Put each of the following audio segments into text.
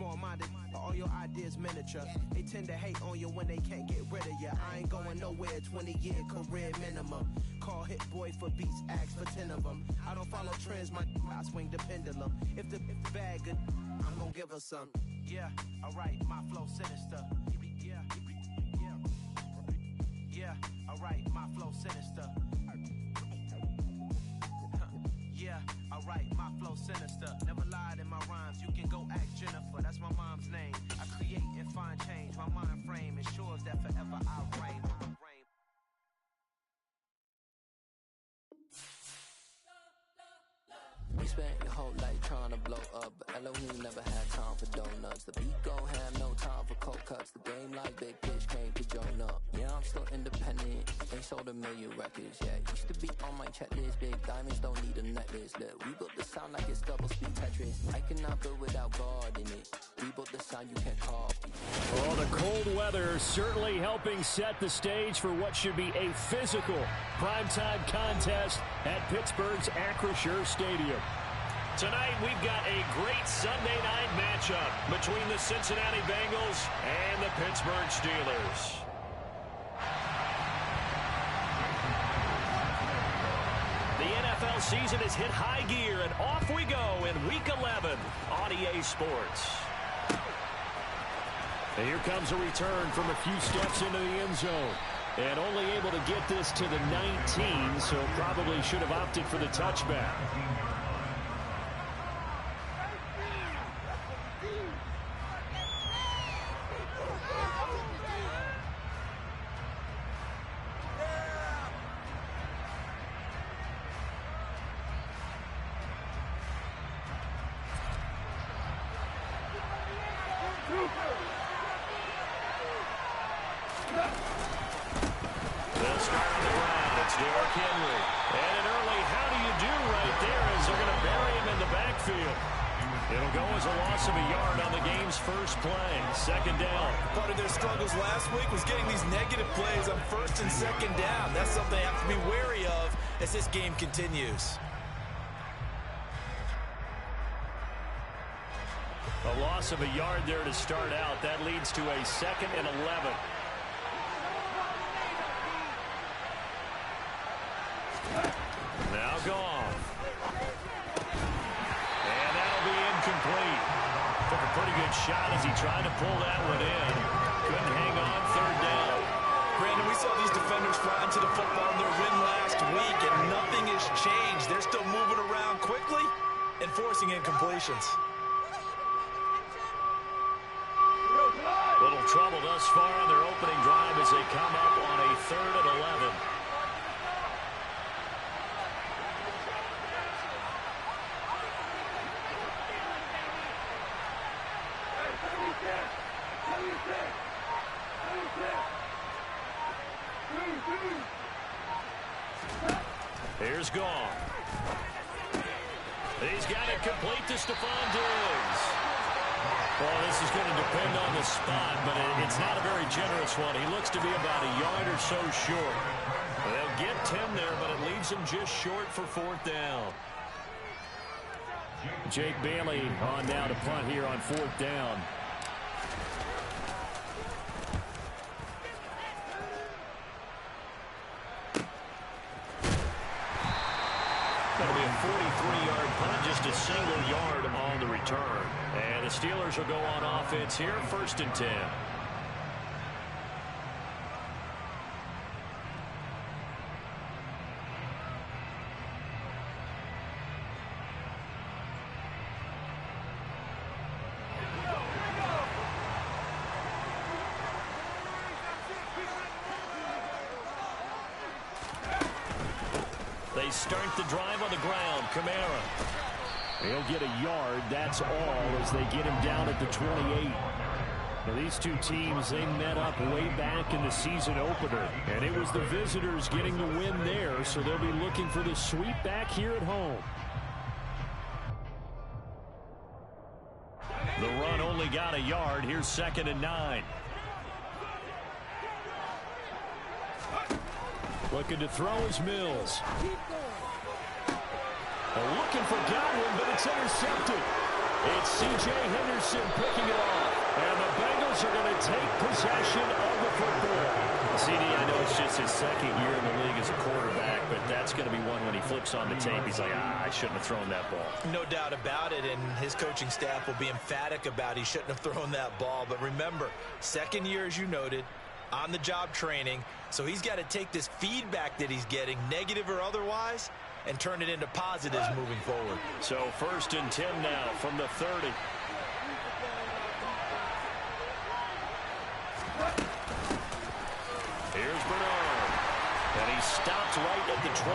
Small-minded, all your ideas miniature. They tend to hate on you when they can't get rid of you. I ain't going nowhere, 20-year career minimum. Call Hit Boy for beats, ask for 10 of them. I don't follow trends, I swing the pendulum. If the bag good, I'm gonna give her some. Yeah, alright, my flow sinister. Yeah, alright, my flow sinister. Yeah, alright, my flow sinister. Never lied in my rhymes, you can go ask Jennifer. That's my mom's name. I create and find change. My mind frame ensures that forever I reign. You spent your whole life trying to blow up, but Elohim never had time for donuts. The beat gon' have no time for cold cuts. The game like Big Pitch came to join up. Yeah, I'm still independent, ain't sold a million records. Yeah, used to be on my checklist. Big diamonds don't need a necklace. Look, we built the sound like it's double speed Tetris. I cannot build without God in it. We built the sound you can't copy. Well, the cold weather certainly helping set the stage for what should be a physical primetime contest at Pittsburgh's Acrisure Stadium. Tonight, we've got a great Sunday night matchup between the Cincinnati Bengals and the Pittsburgh Steelers. The NFL season has hit high gear, and off we go in Week 11 on EA Sports. And here comes a return from a few steps into the end zone. And only able to get this to the 19, so probably should have opted for the touchback. It'll go as a loss of a yard on the game's first play. Second down. Part of their struggles last week was getting these negative plays on first and second down. That's something they have to be wary of as this game continues. A loss of a yard there to start out. That leads to a 2nd and 11. Now gone. And that'll be incomplete. Took a pretty good shot as he tried to pull that one in. Couldn't hang on, third down. Brandon, we saw these defenders fly into the football in their win last week, and nothing has changed. They're still moving around quickly and forcing incompletions. Little trouble thus far on their opening drive as they come up on a 3rd and 11. Here's Gone. He's got it complete to Stephon Diggs. Well, this is going to depend on the spot, but it's not a very generous one. He looks to be about a yard or so short. They'll get 10 there, but it leaves him just short for 4th down. Jake Bailey on now to punt here on 4th down. That'll be a 43-yard punt, just a single yard on the return. And the Steelers will go on offense here, 1st and 10. They start the drive on the ground. Kamara. He'll get a yard, that's all, as they get him down at the 28. Now, these two teams, they met up way back in the season opener, and it was the visitors getting the win there, so they'll be looking for the sweep back here at home. The run only got a yard. Here's 2nd and 9. Looking to throw is Mills. Looking for Godwin, but it's intercepted. It's C.J. Henderson picking it take possession of the football. CD, I know it's just his second year in the league as a quarterback, but that's going to be one when he flips on the tape. He's like, I shouldn't have thrown that ball. No doubt about it, and his coaching staff will be emphatic about he shouldn't have thrown that ball. But remember, second year, as you noted, on-the-job training, so he's got to take this feedback that he's getting, negative or otherwise, and turn it into positives moving forward. So 1st and 10 now from the 30. Here's Bernard. And he stopped right at the 25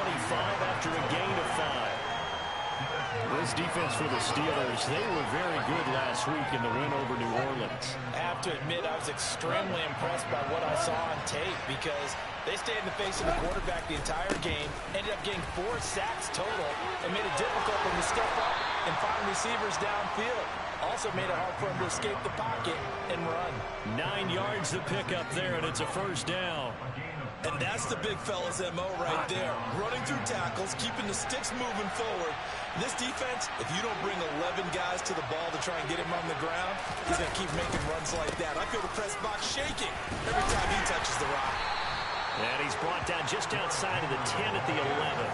after a gain of 5. This defense for the Steelers, they were very good last week in the win over New Orleans. I have to admit, I was extremely impressed by what I saw on tape because they stayed in the face of the quarterback the entire game, ended up getting 4 sacks total, and made it difficult for him to step up and find receivers downfield. Also made it hard for him to escape the pocket and run. 9 yards to pick up there, and it's a 1st down. And that's the big fella's MO right there. Running through tackles, keeping the sticks moving forward. This defense, if you don't bring 11 guys to the ball to try and get him on the ground, he's going to keep making runs like that. I feel the press box shaking every time he touches the rock. And he's brought down just outside of the 10 at the 11.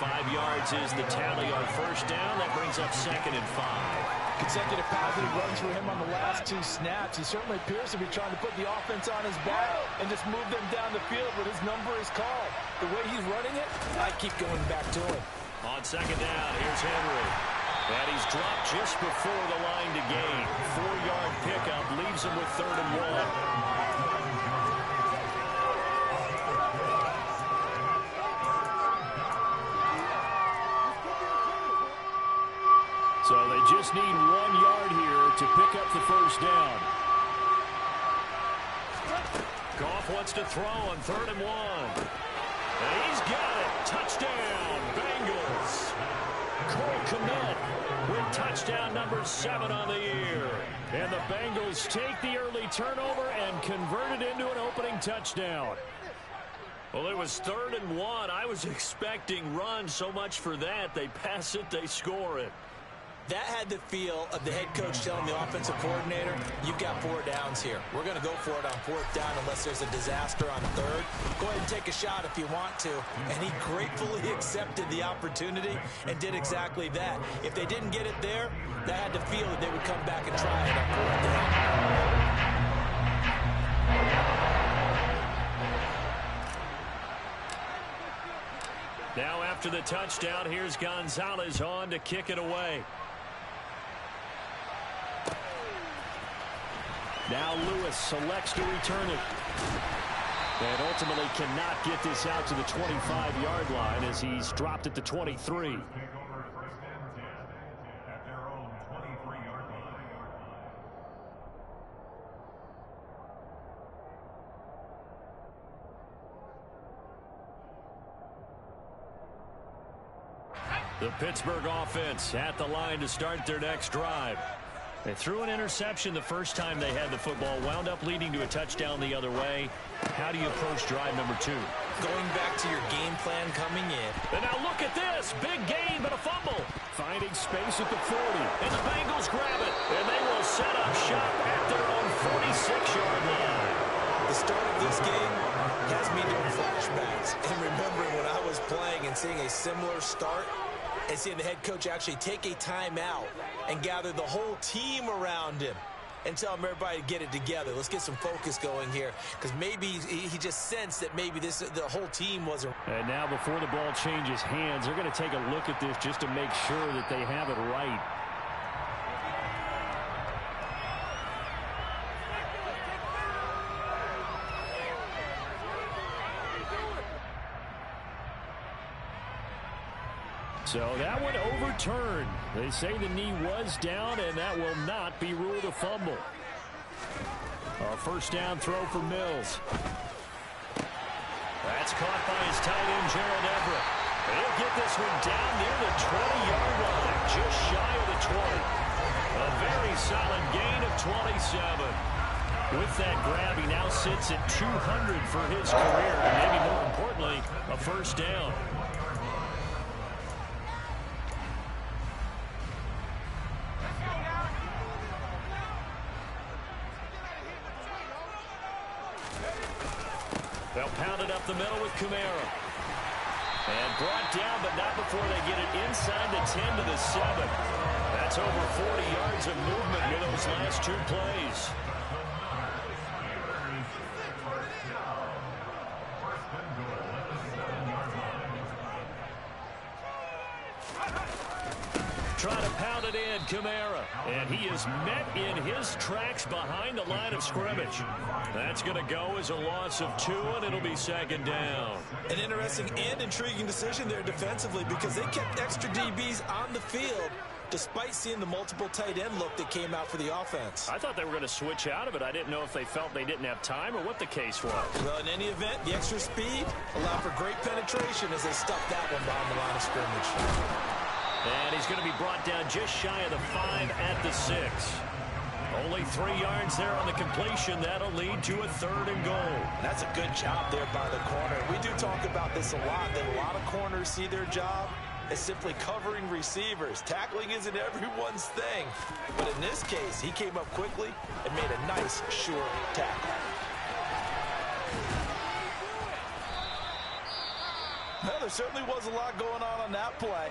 5 yards is the tally on 1st down. That brings up 2nd and 5. Consecutive positive runs for him on the last 2 snaps. He certainly appears to be trying to put the offense on his back and just move them down the field when his number is called. The way he's running it, I keep going back to him. On 2nd down, here's Henry. And he's dropped just before the line to gain. 4-yard pickup leaves him with 3rd and 1. So they just need 1 yard here to pick up the 1st down. Goff wants to throw on 3rd and 1. And he's got it. Touchdown, Bengals. Cole Kmet with touchdown number 7 on the year. And the Bengals take the early turnover and convert it into an opening touchdown. Well, it was 3rd and 1. I was expecting run, so much for that. They pass it, they score it. That had the feel of the head coach telling the offensive coordinator, you've got 4 downs here. We're going to go for it on 4th down unless there's a disaster on 3rd. Go ahead and take a shot if you want to. And he gratefully accepted the opportunity and did exactly that. If they didn't get it there, that had the feel that they would come back and try it on 4th down. Now after the touchdown, here's Gonzalez on to kick it away. Now Lewis selects to return it. And ultimately cannot get this out to the 25-yard line as he's dropped at the 23. The Pittsburgh offense at the line to start their next drive. They threw an interception the first time they had the football, wound up leading to a touchdown the other way. How do you approach drive number 2? Going back to your game plan coming in. And now look at this. Big gain, but a fumble. Finding space at the 40. And the Bengals grab it. And they will set up shop at their own 46-yard line. The start of this game has me doing flashbacks and remembering when I was playing and seeing a similar start and seeing the head coach actually take a timeout and gather the whole team around him and tell him everybody to get it together. Let's get some focus going here because maybe he just sensed that maybe the whole team wasn't. And now before the ball changes hands, they're going to take a look at this just to make sure that they have it right. So that one overturned. They say the knee was down, and that will not be ruled a fumble. A 1st down throw for Mills. That's caught by his tight end, Gerald Everett. He'll get this one down near the 20-yard line, just shy of the 20. A very solid gain of 27. With that grab, he now sits at 200 for his career, and maybe more importantly, a 1st down. They'll pound it up the middle with Kamara. And brought down, but not before they get it inside the 10 to the 7. That's over 40 yards of movement with those last 2 plays. Trying to pound it in, Kamara. And he is met in his tracks behind the line of scrimmage. That's going to go as a loss of 2, and it'll be 2nd down. An interesting and intriguing decision there defensively because they kept extra DBs on the field despite seeing the multiple tight end look that came out for the offense. I thought they were going to switch out of it. I didn't know if they felt they didn't have time or what the case was. Well, in any event, the extra speed allowed for great penetration as they stuffed that one behind the line of scrimmage. And he's going to be brought down just shy of the 5 at the 6. Only 3 yards there on the completion. That'll lead to a 3rd and goal. That's a good job there by the corner. We do talk about this a lot, that a lot of corners see their job as simply covering receivers. Tackling isn't everyone's thing. But in this case, he came up quickly and made a nice, short tackle. Well, there certainly was a lot going on that play.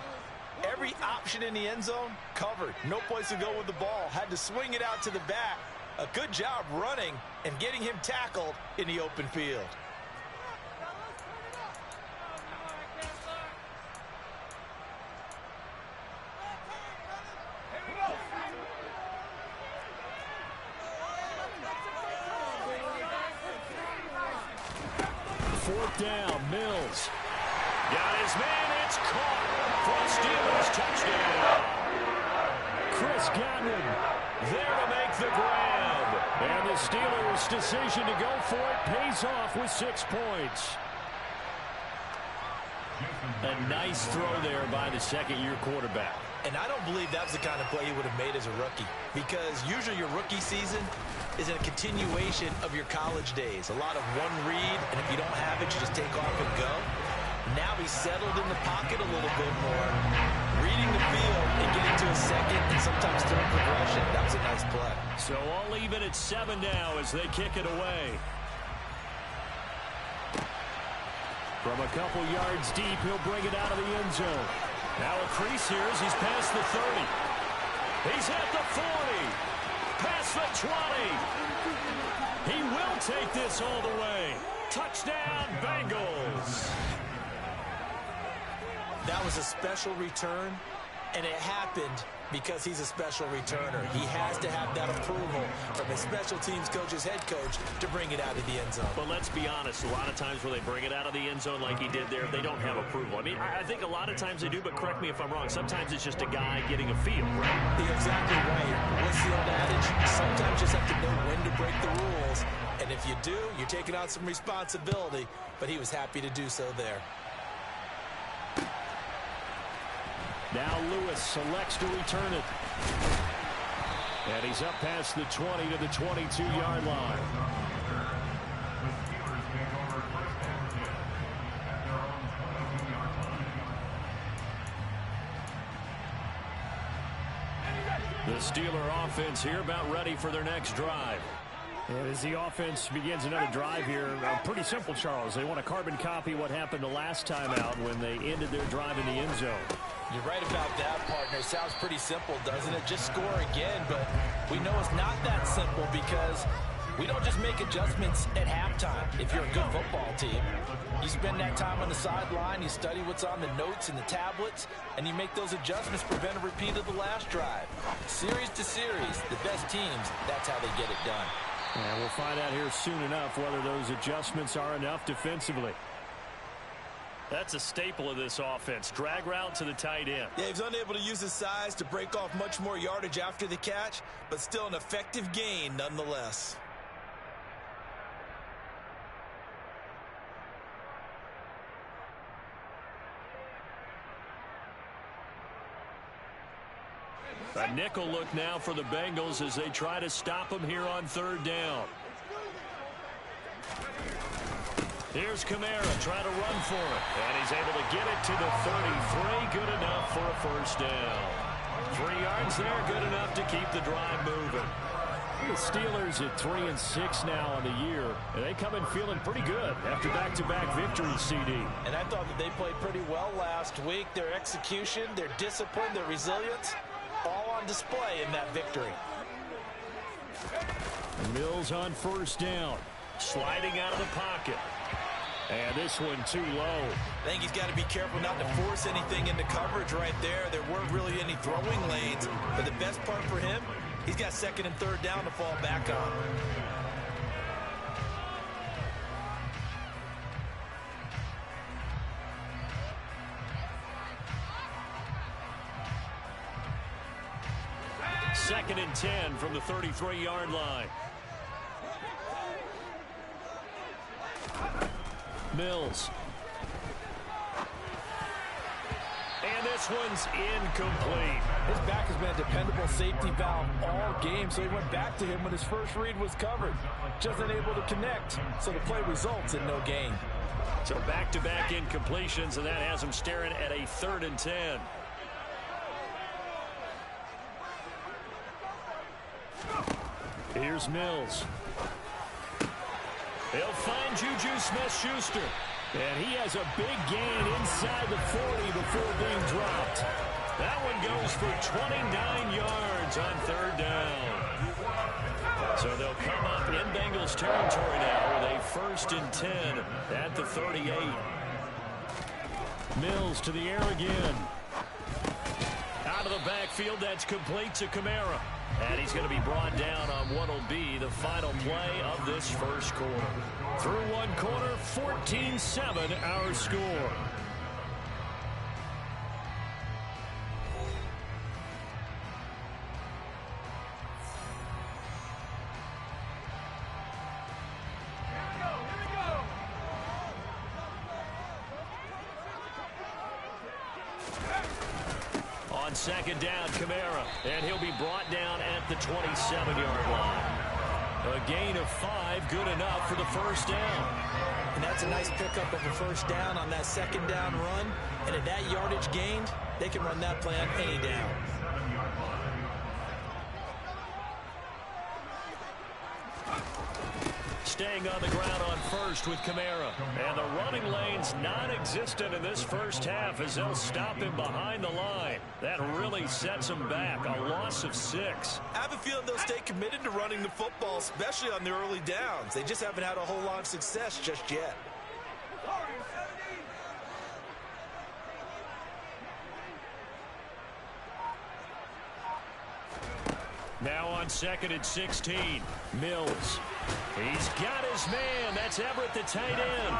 Every option in the end zone covered. No place to go with the ball. Had to swing it out to the back. A good job running and getting him tackled in the open field. Fourth down, Mills. Got his man, it's caught for a Steelers touchdown. Chris Godwin there to make the grab. And the Steelers' decision to go for it pays off with 6 points. A nice throw there by the second-year quarterback. And I don't believe that was the kind of play he would have made as a rookie, because usually your rookie season is a continuation of your college days. A lot of one read, and if you don't have it, you just take off and go. Now he's settled in the pocket a little bit more, reading the field and getting to a second and sometimes third progression. That was a nice play. So all even at 7 now as they kick it away. From a couple yards deep, he'll bring it out of the end zone. Now a crease here as he's past the 30. He's at the 40. Past the 20. He will take this all the way. Touchdown, Bengals. That was a special return, and it happened because he's a special returner. He has to have that approval from his special teams coach's head coach to bring it out of the end zone. But let's be honest, a lot of times when they bring it out of the end zone like he did there, they don't have approval. I mean, I think a lot of times they do, but correct me if I'm wrong. Sometimes it's just a guy getting a feel, right? You're exactly right. What's the old adage? Sometimes you just have to know when to break the rules. And if you do, you're taking on some responsibility. But he was happy to do so there. Now Lewis selects to return it. And he's up past the 20 to the 22-yard line. The Steeler offense here about ready for their next drive. And as the offense begins another drive here, pretty simple, Charles. They want to carbon copy what happened the last time out when they ended their drive in the end zone. You're right about that, partner. Sounds pretty simple, doesn't it? Just score again, but we know it's not that simple because we don't just make adjustments at halftime. If you're a good football team, you spend that time on the sideline, you study what's on the notes and the tablets, and you make those adjustments, prevent a repeat of the last drive. Series to series, the best teams, that's how they get it done. And we'll find out here soon enough whether those adjustments are enough defensively. That's a staple of this offense. Drag route to the tight end. Yeah, he's unable to use his size to break off much more yardage after the catch, but still an effective gain nonetheless. A nickel look now for the Bengals as they try to stop him here on 3rd down. Here's Kamara trying to run for it. And he's able to get it to the 33. Good enough for a 1st down. 3 yards there, good enough to keep the drive moving. The Steelers at 3-6 now on the year, and they come in feeling pretty good after back-to-back victories, CD. And I thought that they played pretty well last week. Their execution, their discipline, their resilience, all on display in that victory. Mills on first down, sliding out of the pocket. And this one too low. I think he's got to be careful not to force anything into coverage right there. There weren't really any throwing lanes, but the best part for him, he's got second and third down to fall back on. Second and 10 from the 33-yard line. Mills. And this one's incomplete. His back has been a dependable safety valve all game, so he went back to him when his first read was covered. Just unable to connect, so the play results in no gain. So back-to-back incompletions, and that has him staring at a 3rd and 10. Here's Mills. He'll find Juju Smith-Schuster. And he has a big gain inside the 40 before being dropped. That one goes for 29 yards on 3rd down. So they'll come up in Bengals territory now with a 1st and 10 at the 38. Mills to the air again. Out of the backfield, that's complete to Kamara. And he's going to be brought down on what will be the final play of this first quarter. Through one quarter, 14-7 our score. On second down, Kamara, and he'll be brought down at the 27-yard line. A gain of 5, good enough for the first down. And that's a nice pickup of a first down on that second down run. And at that yardage gained, they can run that play on any down. Staying on the ground on first with Kamara. And the running lane's non-existent in this first half as they'll stop him behind the line. That really sets him back. A loss of 6. I have a feeling they'll stay committed to running the football, especially on the early downs. They just haven't had a whole lot of success just yet. Now on second and 16, Mills. He's got his man. That's Everett, the tight end.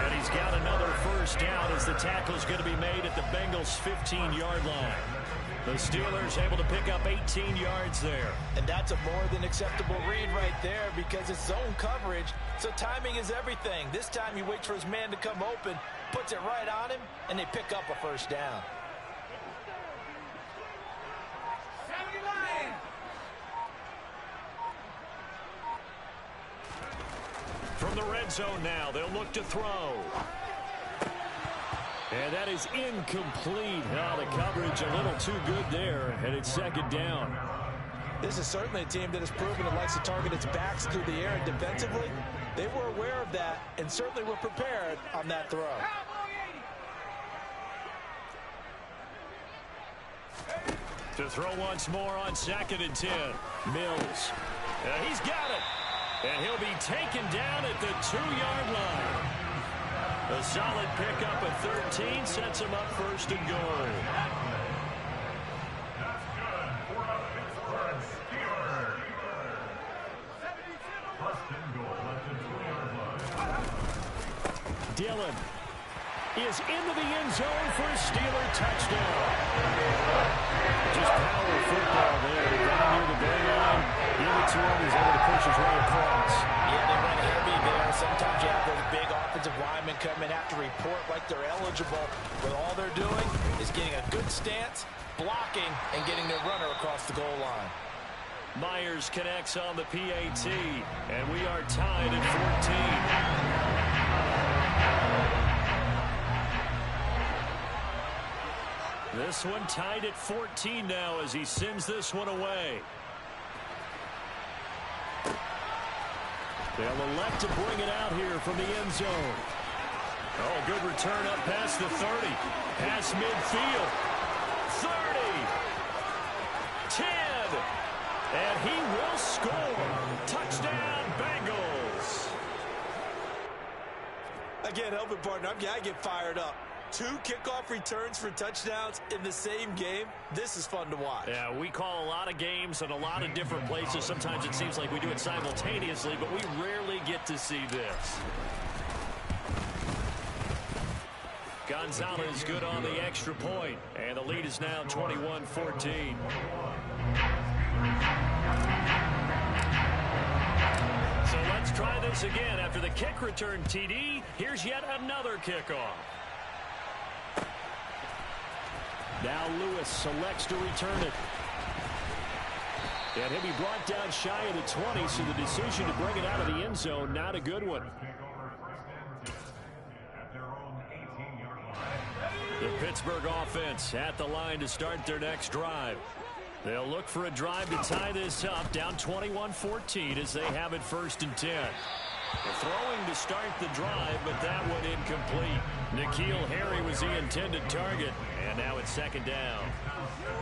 And he's got another first down as the tackle's going to be made at the Bengals' 15-yard line. The Steelers able to pick up 18 yards there. And that's a more than acceptable read right there because it's zone coverage, so timing is everything. This time he waits for his man to come open, puts it right on him, and they pick up a first down. From the red zone now, they'll look to throw. And that is incomplete. Now the coverage a little too good there, and it's second down. This is certainly a team that has proven it likes to target its backs through the air, and defensively, they were aware of that and certainly were prepared on that throw. To throw once more on second and 10. Mills. He's got it. And he'll be taken down at the 2-yard line. A solid pickup of 13 sets him up first and goal. Dillon is into the end zone for a Steeler touchdown. Just power football there. Down near the goal line. Give it to him. He's able to push his way across. Yeah, they run heavy there. Sometimes you have those big offensive linemen come in, have to report like they're eligible. But all they're doing is getting a good stance, blocking, and getting their runner across the goal line. Myers connects on the PAT, and we are tied at 14. This one tied at 14 now as he sends this one away. They'll elect to bring it out here from the end zone. Oh, good return up past the 30. Past midfield. 30. 10. And he will score. Touchdown, Bengals. Again, help it, partner. I get fired up. 2 kickoff returns for touchdowns in the same game. This is fun to watch. Yeah, we call a lot of games in a lot of different places. Sometimes it seems like we do it simultaneously, but we rarely get to see this. Gonzalez good on the extra point, and the lead is now 21-14. So let's try this again. After the kick return TD, here's yet another kickoff. Now Lewis selects to return it. And he'll be brought down shy of the 20, so the decision to bring it out of the end zone, not a good one. The Pittsburgh offense at the line to start their next drive. They'll look for a drive to tie this up, down 21-14 as they have it 1st and 10. They're throwing to start the drive, but that one incomplete. N'Keal Harry was the intended target, and now it's 2nd down.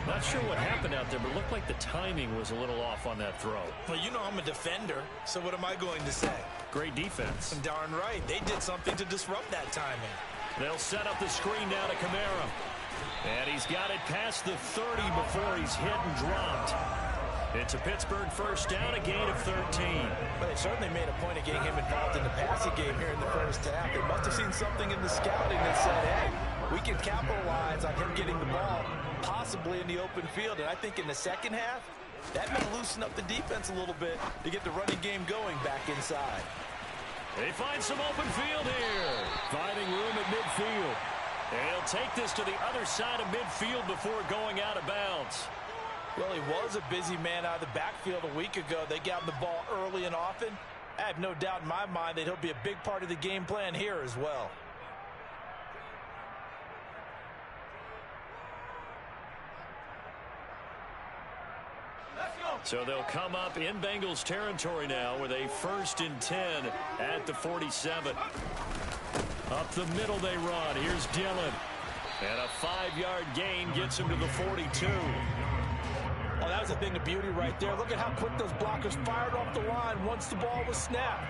Not sure what happened out there, but it looked like the timing was a little off on that throw. Well, you know I'm a defender, so what am I going to say? Great defense. Darn right. They did something to disrupt that timing. They'll set up the screen now to Kamara. And he's got it past the 30 before he's hit and dropped. It's a Pittsburgh 1st down, a gain of 13. But they certainly made a point of getting him involved in the passing game here in the 1st half. They must have seen something in the scouting that said, hey, we can capitalize on him getting the ball, possibly in the open field. And I think in the 2nd half, that may loosen up the defense a little bit to get the running game going back inside. They find some open field here. Finding room at midfield. And he'll take this to the other side of midfield before going out of bounds. Well, he was a busy man out of the backfield a week ago. They got him the ball early and often. I have no doubt in my mind that he'll be a big part of the game plan here as well. So they'll come up in Bengals territory now with a 1st and 10 at the 47. Up the middle they run. Here's Dillon. And a 5-yard gain gets him to the 42. Oh, that was a thing of beauty right there. Look at how quick those blockers fired off the line once the ball was snapped.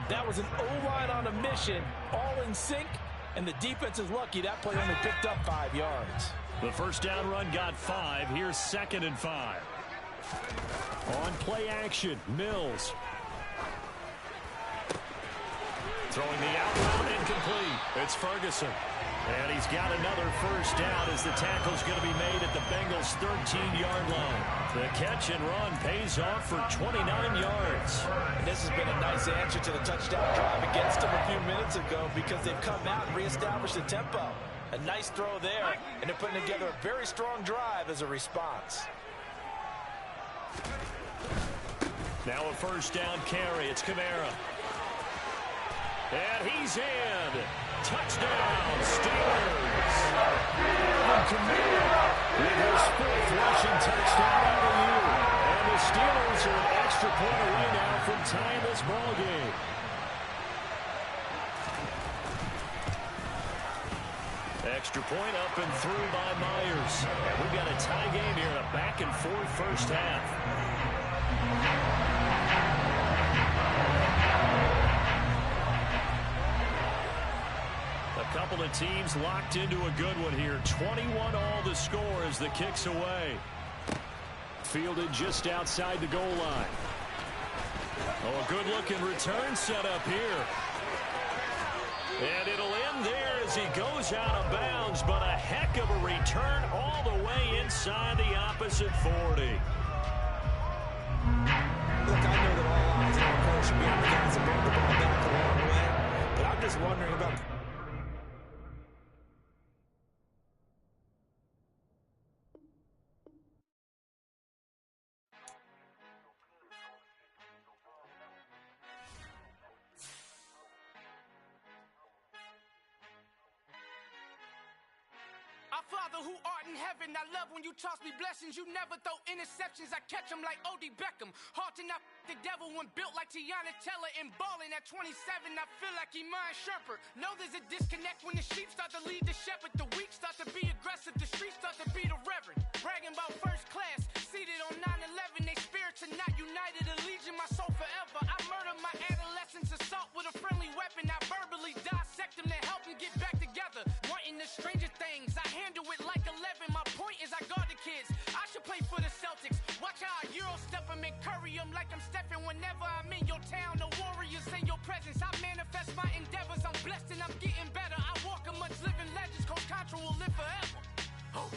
That was an O-line on a mission, all in sync, and the defense is lucky that play only picked up 5 yards. The 1st down run got 5. Here's 2nd and 5. On play action, Mills. Throwing the out route, incomplete. It's Ferguson. And he's got another 1st down as the tackle's going to be made at the Bengals' 13-yard line. The catch and run pays off for 29 yards. And this has been a nice answer to the touchdown drive against them a few minutes ago because they've come out and reestablished the tempo. A nice throw there, and they're putting together a very strong drive as a response. Now a 1st down carry. It's Kamara. And he's in. Touchdown, Steelers. Alvin Kamara with his 4th rushing touchdown of the year. And the Steelers are an extra point away now from tying this ball game. Extra point up and through by Myers. And we've got a tie game here, a back-and-forth 1st half. A couple of teams locked into a good one here. 21 all the score as the kick's away. Fielded just outside the goal line. Oh, a good-looking return set up here. And it'll end there as he goes out of bounds, but a heck of a return all the way inside the opposite 40. Look, I know that all eyes on the coach should be on the guys that brought the ball back a long way, but I'm just wondering about... Our Father who art in heaven, I love when you toss me blessings. You never throw interceptions. I catch them like O.D. Beckham. Halting up. The devil when built like Tiana Teller and balling at 27, I feel like Iman Shumpert. Know there's a disconnect when the sheep start to lead the shepherd. The weak start to be aggressive, the streets start to be the reverend. Bragging about first class, seated on 9/11. They spirits are not united, a legion, my soul forever. I murder my adolescence, assault with a friendly weapon. I verbally dissect them to help them get back together. Wanting the stranger things, I handle it like 11. My point is I guard the kids. I should play for the Celtics. Watch how I Euro step them and curry them like I'm Stephen. Whenever I'm in your town, the warriors in your presence. I manifest my endeavors. I'm blessed and I'm getting better. I walk amongst living legends. Coach Contra will live forever. Oh.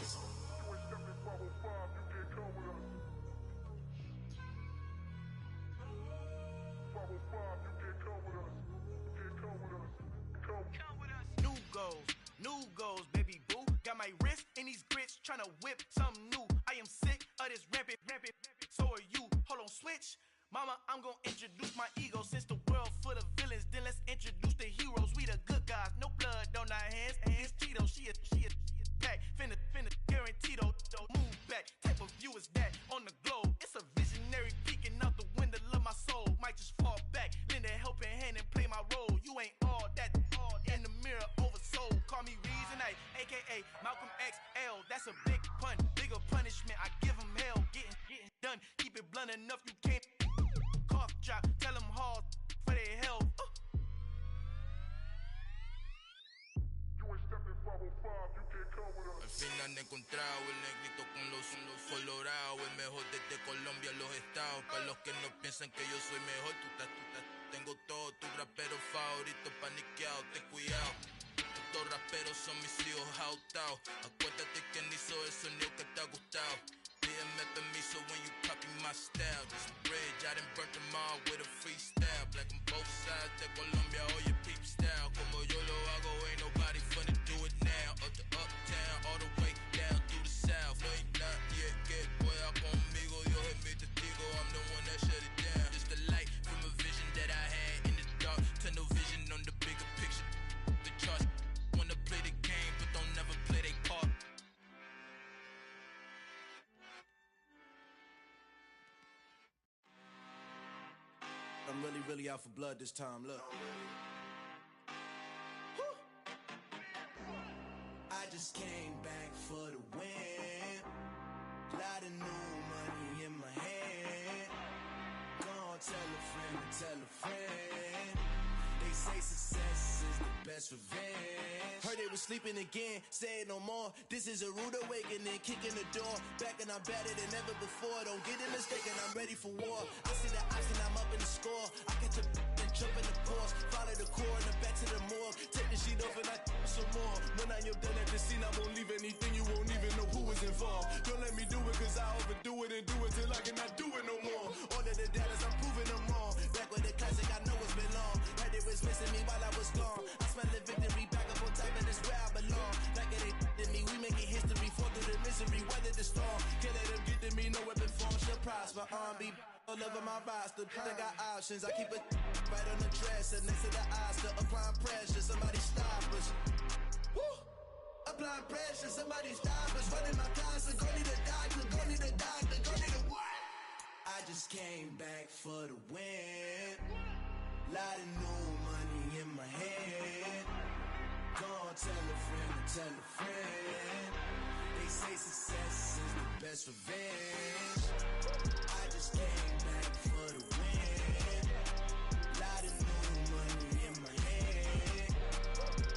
New goals, baby boo. Got my wrist in these grits, tryna whip something new. I am sick of this rampant. So are you. Hold on, switch. Mama, I'm gonna introduce my ego. Since the world full of villains, then let's introduce the heroes. We the good guys, no blood on our hands. Hands Tito, she a back. Finna, guaranteed though. Move back. Type of view is that on the globe? It's a visionary peeking out the window of my soul. Might just fall back, lend a helping hand and play my role. You ain't all that. In the mirror, oversold. Call me Reason A, aka Malcolm XL. That's a big pun, bigger punishment. I give him hell, getting done. Keep it blunt enough, you can't. Cough drop, tell them hard for their health. Al fin han encontrado el negrito con los colorados, el mejor desde Colombia a los estados. Para los que no piensan que yo soy mejor, tengo todo, tu rapero favorito paniqueado, ten cuidado. Estos raperos son mis hijos jautados. Acuérdate quién hizo el sonido que te ha gustado. Pídeme permiso when you copy my style. This bridge, I done burnt them all with a freestyle. Black on both sides de Colombia, oye peep style. Como yo lo hago, ain't nobody finna do it now. Up to uptown, all the way down through the south. No hay nadie que pueda conmigo, Dios es mi testigo. I'm the one that shut it down. Just the light from a vision that I had in the dark. Tunnel vision on the bigger picture. The charts wanna play the game, but don't never play their part. I'm really out for blood this time, look. Woo. I just came back for the win. Lot of new money in my hand. Gonna tell a friend. They say success is the best revenge. Heard they was sleeping again, say it no more. This is a rude awakening, kicking the door. Back and I'm better than ever before. Don't get it mistaken, I'm ready for war. I see the option, I'm up in the score. I catch a and jump in the course. Follow the core and the back to the morgue. Take the sheet off and I some more. When I am done at the scene, I won't leave anything. You won't even know who is involved. Don't let me do it, cause I overdo it and do it till I cannot do it no more. All of the data, I'm proving them wrong. Back with the classic, I know it's been long. Heard it was missing me while I was gone. I smell the victory back up on top, and it's where I belong. Like it ain't to me, we making history. Fall through the misery, weather the storm. Can't let them get to me, no weapon form shall prosper. Be all over my roster, I got options. I keep it right on the dresser, next to the Oscar. Applying pressure, somebody stop us. Woo! Applying pressure, somebody stop us. Running my closet, go need a doctor, go need a what? I just came back for the win. Lot of new money in my hand. Gonna tell a friend. They say success is the best revenge. I just came back for the win. Lot of new money in my hand.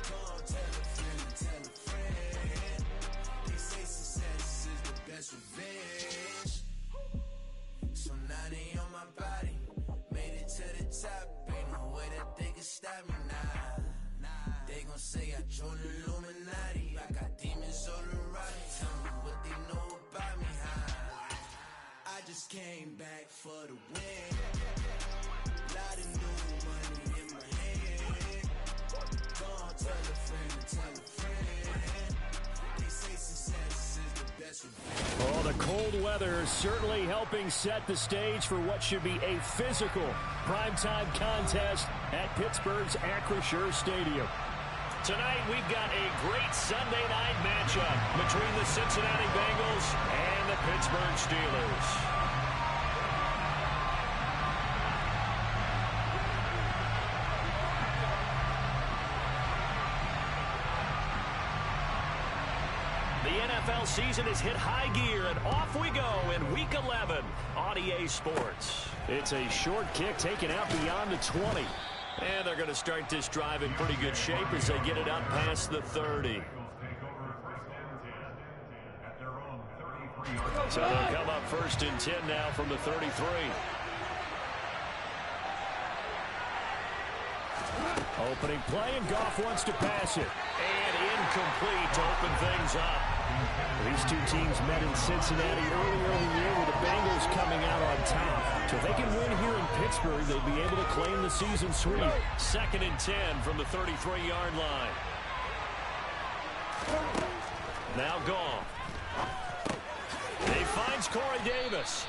Gonna tell a friend. They say success is the best revenge. So now they on my body. Made it to the top. Ain't no way that they can stop me now. They gon' say I joined the Illuminati. I got demons all around. Tell me what they know about me, I just came back for the win. Lot of new money in my hand. Gonna tell a friend. They say success is the best revenge. Oh, the cold weather certainly helping set the stage for what should be a physical primetime contest at Pittsburgh's Acrisure Stadium. Tonight, we've got a great Sunday night matchup between the Cincinnati Bengals and the Pittsburgh Steelers. NFL season has hit high gear, and off we go in Week 11 on EA Sports. It's a short kick taken out beyond the 20. And they're going to start this drive in pretty good shape as they get it out past the 30. So they'll come up 1st and 10 now from the 33. Opening play, and Goff wants to pass it. And incomplete to open things up. These two teams met in Cincinnati earlier in the year with the Bengals coming out on top. So if they can win here in Pittsburgh, they'd be able to claim the season sweep. 2nd and 10 from the 33-yard line. Now Goff. He finds Corey Davis.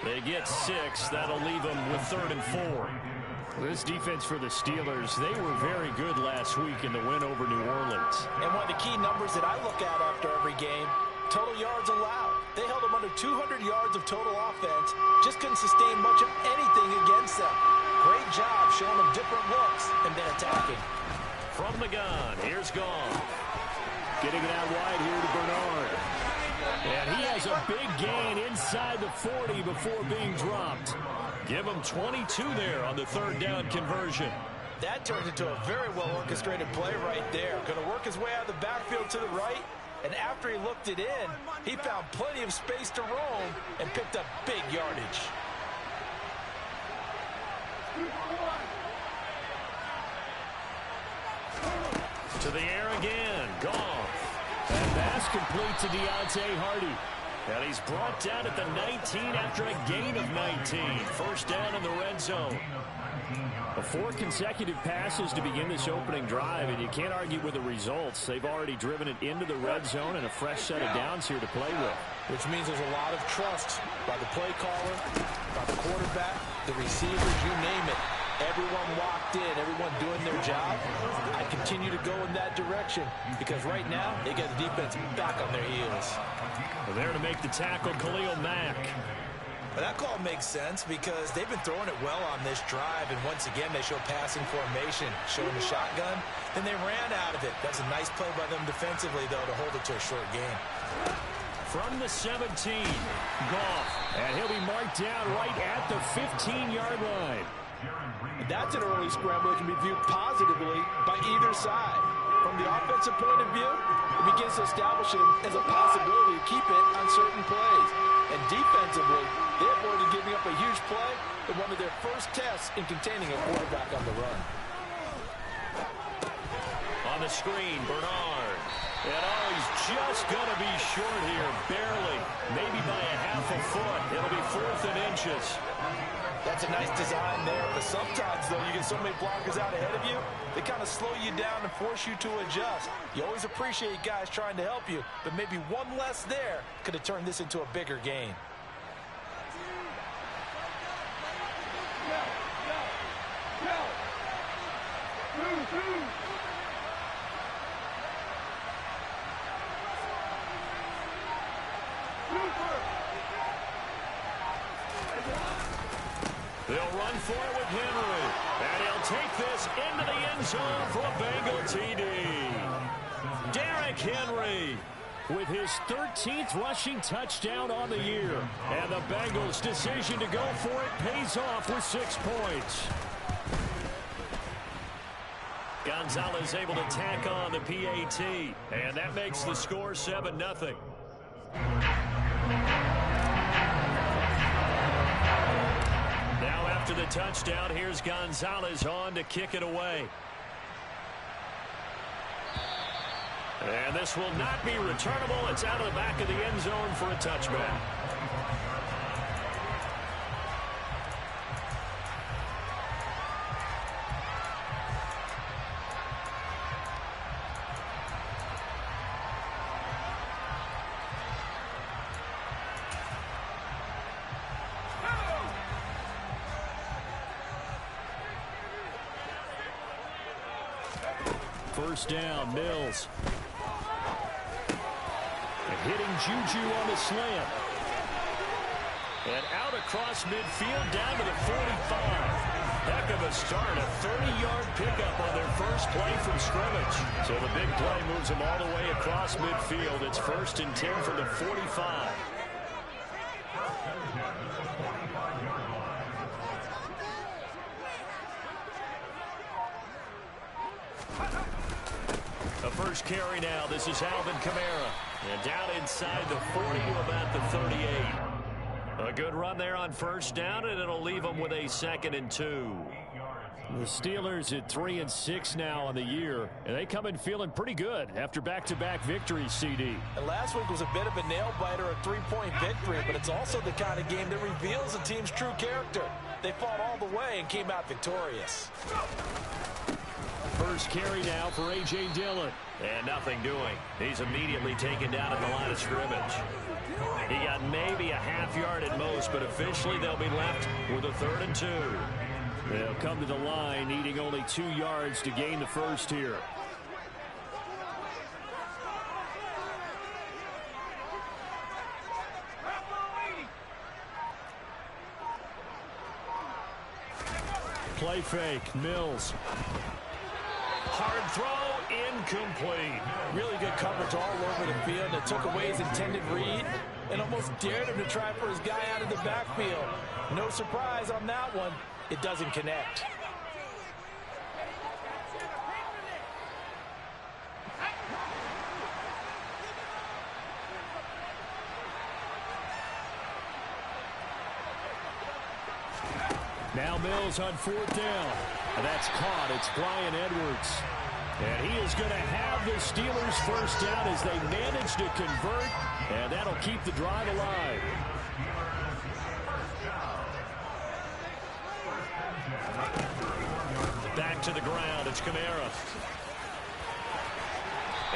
They get 6. That'll leave them with 3rd and 4. This defense for the Steelers, they were very good last week in the win over New Orleans. And one of the key numbers that I look at after every game, total yards allowed. They held them under 200 yards of total offense. Just couldn't sustain much of anything against them. Great job showing them different looks and then attacking. From the gun, here's Goff. Getting it out wide here to Bernard. And he has a big gain inside the 40 before being dropped. Give him 22 there on the 3rd down conversion. That turned into a very well-orchestrated play right there. Going to work his way out of the backfield to the right. And after he looked it in, he found plenty of space to roam and picked up big yardage. To the air again. Goff. And pass complete to Deontay Hardy. And he's brought down at the 19 after a gain of 19. 1st down in the red zone. 4 consecutive passes to begin this opening drive, and you can't argue with the results. They've already driven it into the red zone and a fresh set of downs here to play with. Which means there's a lot of trust by the play caller, by the quarterback, the receivers, you name it. Everyone locked in, everyone doing their job. I continue to go in that direction because right now they get the defense back on their heels. Well, there to make the tackle, Khalil Mack. Well, that call makes sense because they've been throwing it well on this drive, and once again they show passing formation, showing the shotgun. Then they ran out of it. That's a nice play by them defensively, though, to hold it to a short gain. From the 17, Goff, and he'll be marked down right at the 15-yard line. That's an early scramble that can be viewed positively by either side. From the offensive point of view, it begins to establish him as a possibility to keep it on certain plays. And defensively, they avoided giving up a huge play in one of their first tests in containing a quarterback on the run. On the screen, Bernard. And oh, he's just going to be short here, barely. Maybe by a half a foot. It'll be 4th and inches. That's a nice design there, but sometimes, though, you get so many blockers out ahead of you, they kind of slow you down and force you to adjust. You always appreciate guys trying to help you, but maybe one less there could have turned this into a bigger gain. They'll run for it with Henry. And he'll take this into the end zone for a Bengal TD. Derrick Henry with his 13th rushing touchdown on the year. And the Bengals' decision to go for it pays off with 6 points. Gonzalez able to tack on the PAT. And that makes the score 7-0. Now after the touchdown, here's Gonzalez on to kick it away. And this will not be returnable. It's out of the back of the end zone for a touchback. First down, Mills. And hitting Juju on the slant. And out across midfield down to the 45. Heck of a start. A 30-yard pickup on their first play from scrimmage. So the big play moves them all the way across midfield. It's 1st and 10 from the 45. The first carry now. This is Alvin Kamara. And down inside the 40 to about the 38. A good run there on first down, and it'll leave them with a 2nd and 2. The Steelers at 3-6 now on the year, and they come in feeling pretty good after back-to-back victories, CD. And last week was a bit of a nail-biter, a 3-point victory, but it's also the kind of game that reveals a team's true character. They fought all the way and came out victorious. First carry now for A.J. Dillon. And nothing doing. He's immediately taken down at the line of scrimmage. He got maybe a half yard at most, but officially they'll be left with a 3rd and 2. They'll come to the line needing only 2 yards to gain the first here. Play fake. Mills. Hard throw, incomplete. Really good coverage all over the field. It took away his intended read and almost dared him to try for his guy out of the backfield. No surprise on that one. It doesn't connect. Now Mills on 4th down. And that's caught. It's Bryan Edwards. And he is going to have the Steelers first down as they manage to convert. And that'll keep the drive alive. Back to the ground. It's Kamara.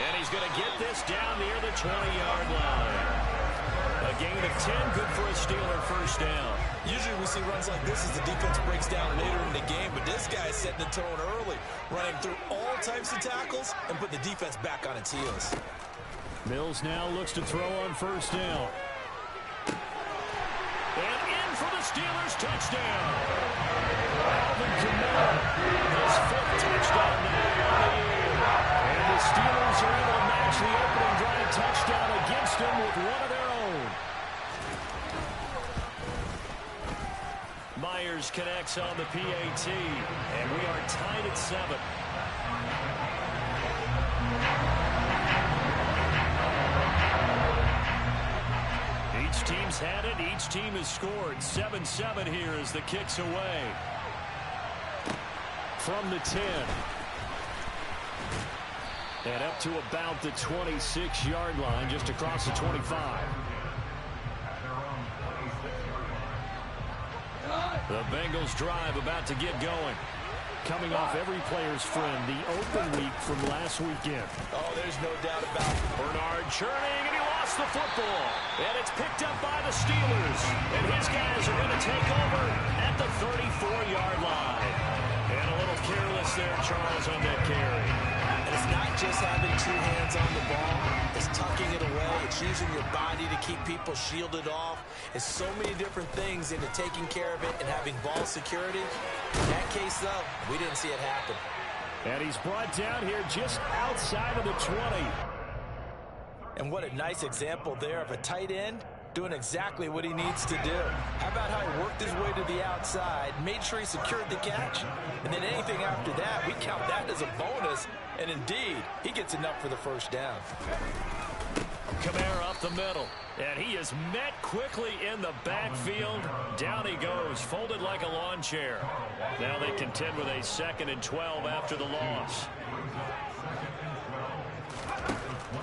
And he's going to get this down near the 20-yard line. A gain of 10, good for a Steeler first down. Usually we see runs like this as the defense breaks down later in the game, but this guy is setting the tone early, running through all types of tackles and put the defense back on its heels. Mills now looks to throw on first down. And in for the Steelers touchdown. Alvin Kamara, his 5th touchdown now on the year. And the Steelers are able to match the opening drive touchdown against them with one of their own. Myers connects on the PAT, and we are tied at 7. Each team's had it. Each team has scored. 7-7 here as the kick's away. From the 10. And up to about the 26-yard line, just across the 25. The Bengals drive about to get going. Coming off every player's friend, the open week from last weekend. Oh, there's no doubt about it. Bernard churning, and he lost the football. And it's picked up by the Steelers. And his guys are going to take over at the 34-yard line. And a little careless there, Charles, on that carry. And it's not just having 2 hands on the ball. It's tucking it away. It's using your body to keep people shielded off. It's so many different things into taking care of it and having ball security. In that case, though, we didn't see it happen. And he's brought down here just outside of the 20. And what a nice example there of a tight end doing exactly what he needs to do. How about how he worked his way to the outside, made sure he secured the catch, and then anything after that, we count that as a bonus. And indeed, he gets enough for the first down. Kamara up the middle, and he is met quickly in the backfield. Down he goes, folded like a lawn chair. Now they contend with a 2nd and 12 after the loss.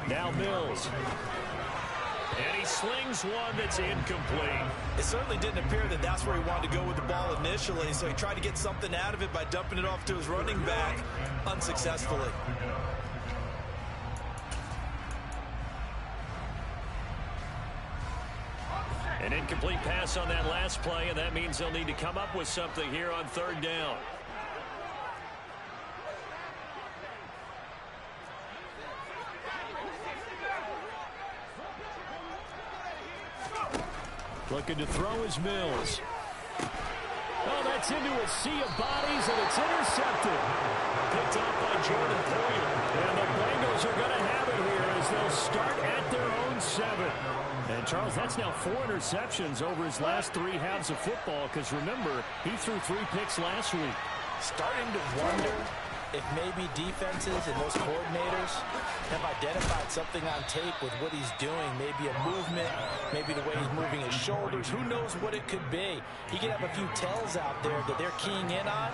Now Mills. And he slings one that's incomplete. It certainly didn't appear that that's where he wanted to go with the ball initially, so he tried to get something out of it by dumping it off to his running back unsuccessfully. An incomplete pass on that last play, and that means they'll need to come up with something here on 3rd down. Looking to throw is Mills. Oh, that Gets into a sea of bodies, and it's intercepted. Picked off by Jordan Poyer. And the Bengals are going to have it here as they'll start at their own 7. And, Charles, that's now 4 interceptions over his last 3 halves of football because, remember, he threw 3 picks last week. Starting to wonder if maybe defenses and those coordinators have identified something on tape with what he's doing. Maybe a movement, maybe the way he's moving his shoulders. Who knows what it could be? He could have a few tells out there that they're keying in on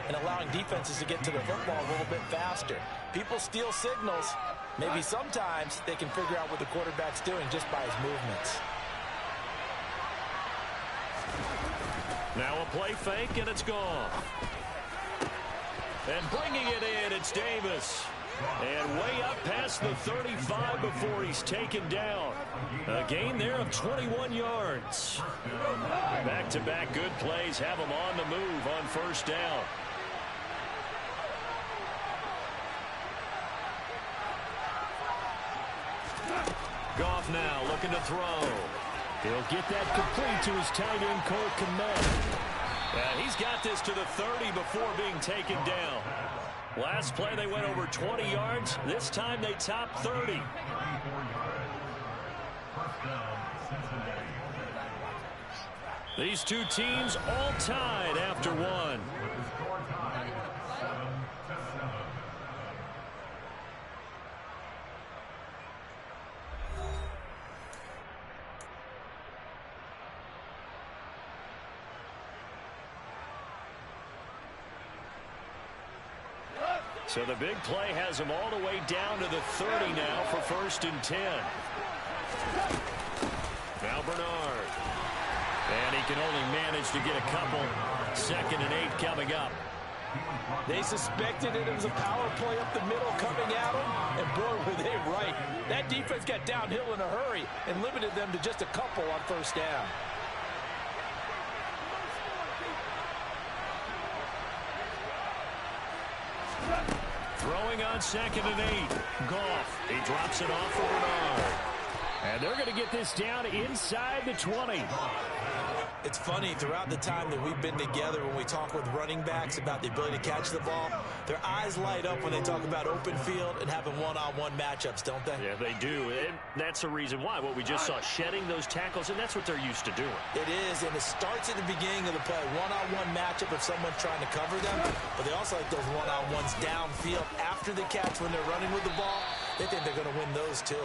and allowing defenses to get to the football a little bit faster. People steal signals. Maybe sometimes they can figure out what the quarterback's doing just by his movements. Now a play fake, and it's gone. And bringing it in, it's Davis. And way up past the 35 before he's taken down. A gain there of 21 yards. Back-to-back good plays have him on the move on first down. Goff now looking to throw. He'll get that complete to his tight end, Cole Kmet. And he's got this to the 30 before being taken down. Last play they went over 20 yards. This time they top 30. These two teams all tied after one. So the big play has him all the way down to the 30 now for 1st and 10. Now Bernard. And he can only manage to get a couple. 2nd and 8 coming up. They suspected it was a power play up the middle coming at them, and boy, were they right. That defense got downhill in a hurry and limited them to just a couple on 1st down. Throwing on 2nd and 8. Goff. He drops it off for Bernard. And they're going to get this down inside the 20. It's funny, throughout the time that we've been together, when we talk with running backs about the ability to catch the ball, their eyes light up when they talk about open field and having one-on-one matchups, don't they? Yeah, they do. And that's the reason why. What we just saw, shedding those tackles, and that's what they're used to doing. It is, and it starts at the beginning of the play. One-on-one matchup if someone's trying to cover them, but they also like those one-on-ones downfield after the catch when they're running with the ball. They think they're going to win those, too.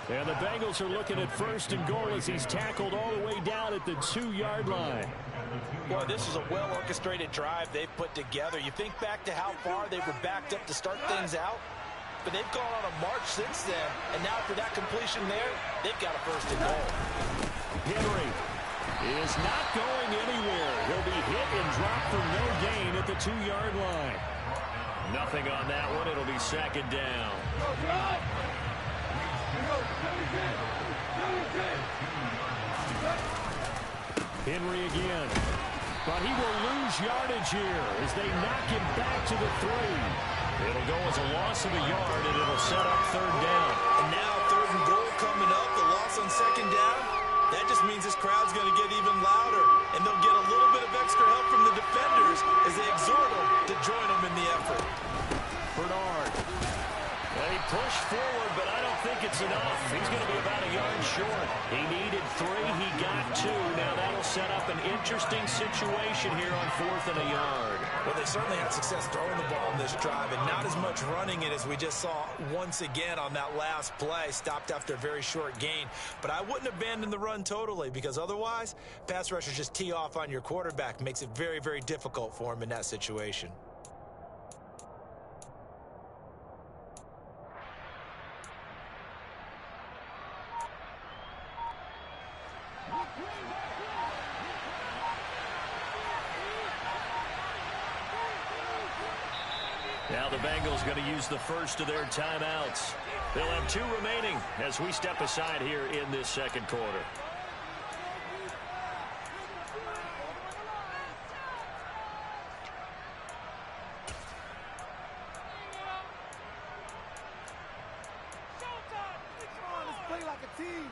And the Bengals are looking at 1st and goal as he's tackled all the way down at the 2-yard line. Boy, this is a well-orchestrated drive they've put together. You think back to how far they were backed up to start things out, but they've gone on a march since then, and now for that completion there, they've got a 1st and goal. Henry is not going anywhere. He'll be hit and dropped for no gain at the 2-yard line. Nothing on that one. It'll be 2nd down. Henry again. But he will lose yardage here as they knock him back to the 3. It'll go as a loss of a yard, and it'll set up 3rd down. And now 3rd and goal coming up. The loss on 2nd down. That just means this crowd's going to get even louder. And they'll get a little bit of extra help from the defenders as they exhort them to join them in the effort. Bernard. Well, he pushed forward, but I don't think it's enough. He's going to be about a yard short. He needed 3. He got 2. Now that'll set up an interesting situation here on 4th and a yard. Well, they certainly had success throwing the ball in this drive, and not as much running it as we just saw once again on that last play. Stopped after a very short gain. But I wouldn't abandon the run totally, because otherwise, pass rushers just tee off on your quarterback. Makes it very, very difficult for him in that situation. Now the Bengals going to use the first of their timeouts. They'll have 2 remaining as we step aside here in this 2nd quarter. Let's play like a team.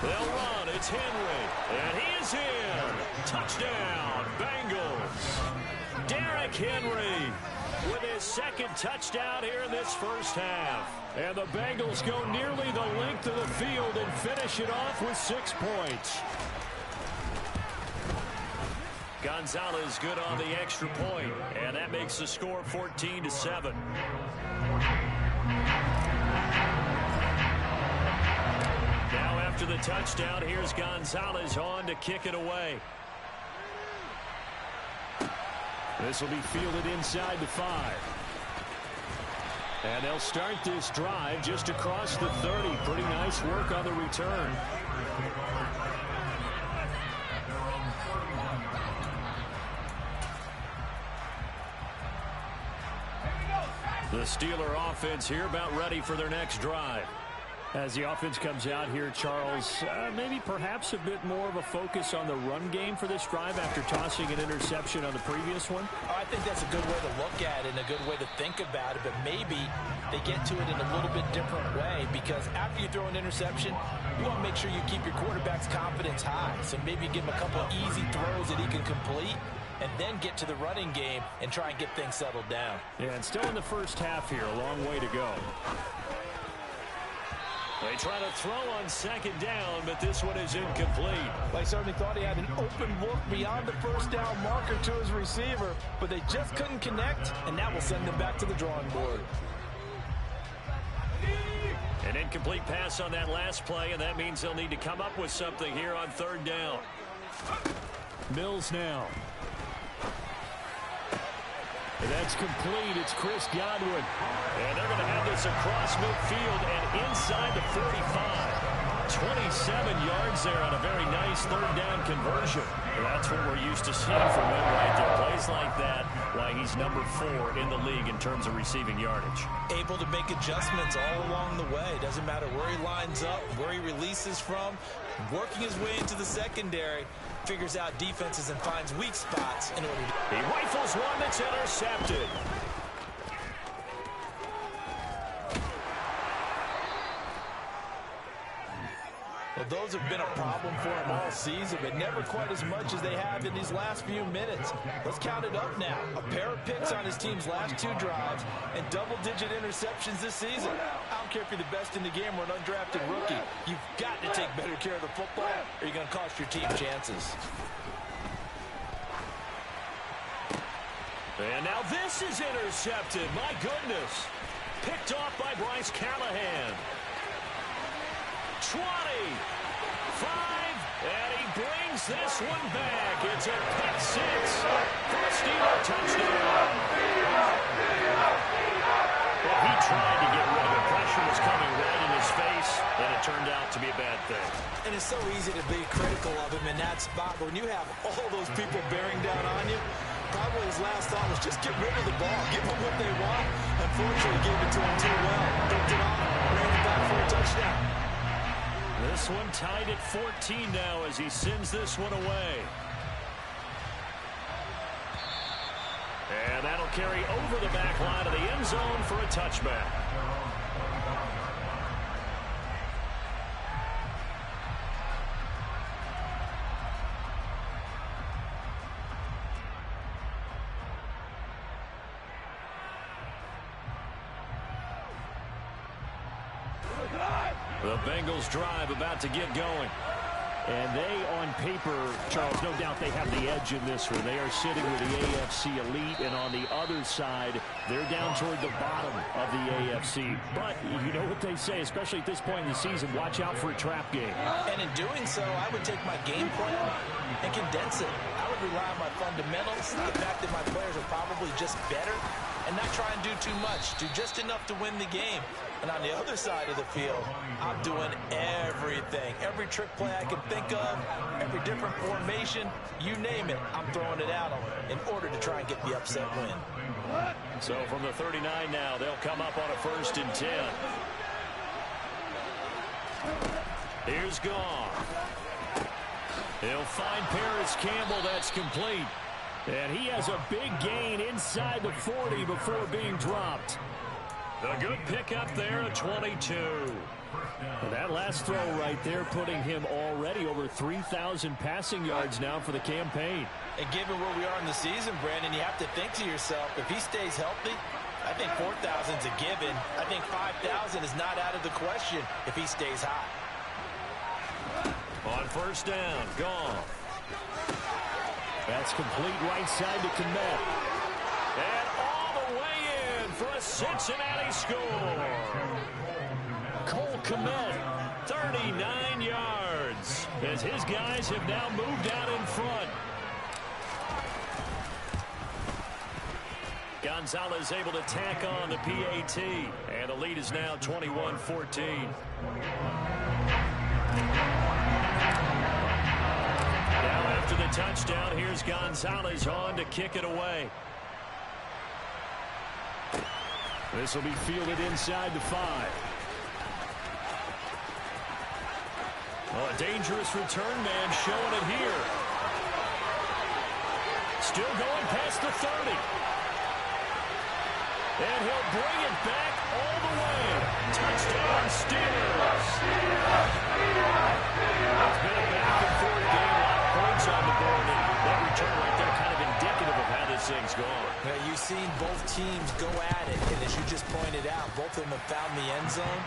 They'll run. It's Henry. And he is in. Touchdown, Bengals. Derrick Henry with his second touchdown here in this first half. And the Bengals go nearly the length of the field and finish it off with 6 points. Gonzalez good on the extra point, and that makes the score 14-7. Now after the touchdown, here's Gonzalez on to kick it away. This will be fielded inside the 5. And they'll start this drive just across the 30. Pretty nice work on the return. The Steeler offense here about ready for their next drive. As the offense comes out here, Charles, maybe perhaps a bit more of a focus on the run game for this drive after tossing an interception on the previous one? I think that's a good way to look at it and a good way to think about it, but maybe they get to it in a little bit different way, because after you throw an interception, you want to make sure you keep your quarterback's confidence high. So maybe give him a couple easy throws that he can complete, and then get to the running game and try and get things settled down. Yeah, and still in the first half here, a long way to go. They try to throw on second down, but this one is incomplete. They certainly thought he had an open look beyond the first down marker to his receiver, but they just couldn't connect, and that will send them back to the drawing board. An incomplete pass on that last play, and that means they'll need to come up with something here on third down. Mills now. And that's complete. It's Chris Godwin. And they're going to have this across midfield and inside the 45. 27 yards there on a very nice third down conversion. That's what we're used to seeing from him right there. Plays like that, why he's number 4 in the league in terms of receiving yardage. Able to make adjustments all along the way. Doesn't matter where he lines up, where he releases from. Working his way into the secondary. Figures out defenses and finds weak spots in order to... He rifles one that's intercepted. Well, those have been a problem for him all season, but never quite as much as they have in these last few minutes. Let's count it up now. A pair of picks on his team's last 2 drives and double-digit interceptions this season. I don't care if you're the best in the game or an undrafted rookie. You've got to take better care of the football, or you're going to cost your team chances. And now this is intercepted. My goodness. Picked off by Bryce Callahan. 20, 5, and he brings this one back. It's a pick 6 for a Steeler touchdown. Well, he tried to get rid of it. Pressure was coming right in his face, and it turned out to be a bad thing. And it's so easy to be critical of him in that spot. When you have all those people bearing down on you, probably his last thought was just get rid of the ball. Give them what they want. Unfortunately, gave it to him too well. Picked it off, ran it back for a touchdown. This one tied at 14 now as he sends this one away. And that'll carry over the back line of the end zone for a touchback. The Bengals drive about to get going. And they, on paper, Charles, no doubt they have the edge in this one. They are sitting with the AFC elite, and on the other side, they're down toward the bottom of the AFC. But you know what they say, especially at this point in the season, watch out for a trap game. And in doing so, I would take my game plan and condense it. I would rely on my fundamentals, the fact that my players are probably just better, and not try and do too much. Do just enough to win the game. And on the other side of the field, I'm doing everything. Every trick play I can think of, every different formation, you name it, I'm throwing it at them in order to try and get the upset win. So from the 39 now, they'll come up on a 1st and 10. Here's Goff. He'll find Paris Campbell. That's complete. And he has a big gain inside the 40 before being dropped. A good pickup there at 22. And that last throw right there putting him already over 3,000 passing yards now for the campaign. And given where we are in the season, Brandon, you have to think to yourself, if he stays healthy, I think 4,000 is a given. I think 5,000 is not out of the question if he stays hot. On first down, gone. That's complete right side to Kmet. And all the way in for a Cincinnati score. Cole Kmet, 39 yards, as his guys have now moved out in front. Gonzalez able to tack on the PAT, and the lead is now 21-14. Now after the touchdown, here's Gonzalez on to kick it away. This will be fielded inside the 5. Oh, a dangerous return man showing it here. Still going past the 30. And he'll bring it back all the way. Touchdown, Steelers. It's been a back-and-forth game. A lot of points on the board. And that return right there kind of indicative of how this thing's gone. Yeah, you've seen both teams go at it. And as you just pointed out, both of them have found the end zone.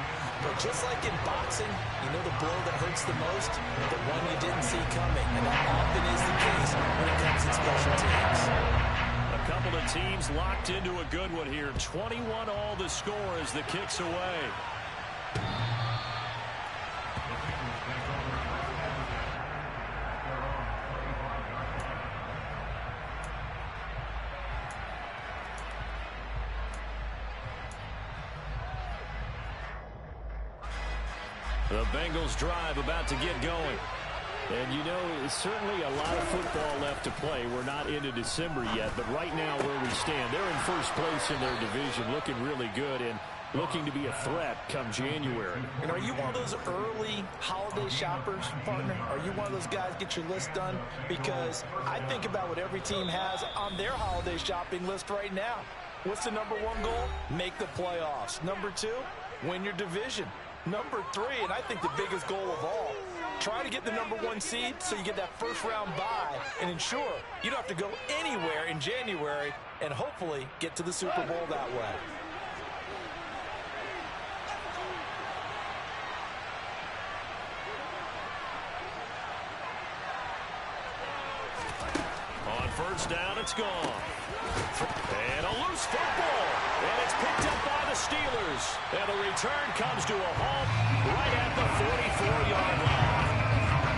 But just like in boxing, you know the blow that hurts the most? The one you didn't see coming. And that often is the case when it comes to special teams. A couple of teams locked into a good one here. 21 all the score as the kick's away. The Bengals drive about to get going. And, you know, certainly a lot of football left to play. We're not into December yet, but right now where we stand, they're in first place in their division, looking really good and looking to be a threat come January. And are you one of those early holiday shoppers, partner? Are you one of those guys get your list done? Because I think about what every team has on their holiday shopping list right now. What's the number 1 goal? Make the playoffs. Number 2, win your division. Number 3, and I think the biggest goal of all, try to get the number 1 seed so you get that first-round bye and ensure you don't have to go anywhere in January and hopefully get to the Super Bowl that way. On first down, it's gone. And a loose football. And it's picked up by the Steelers. And the return comes to a halt right at the 44-yard line.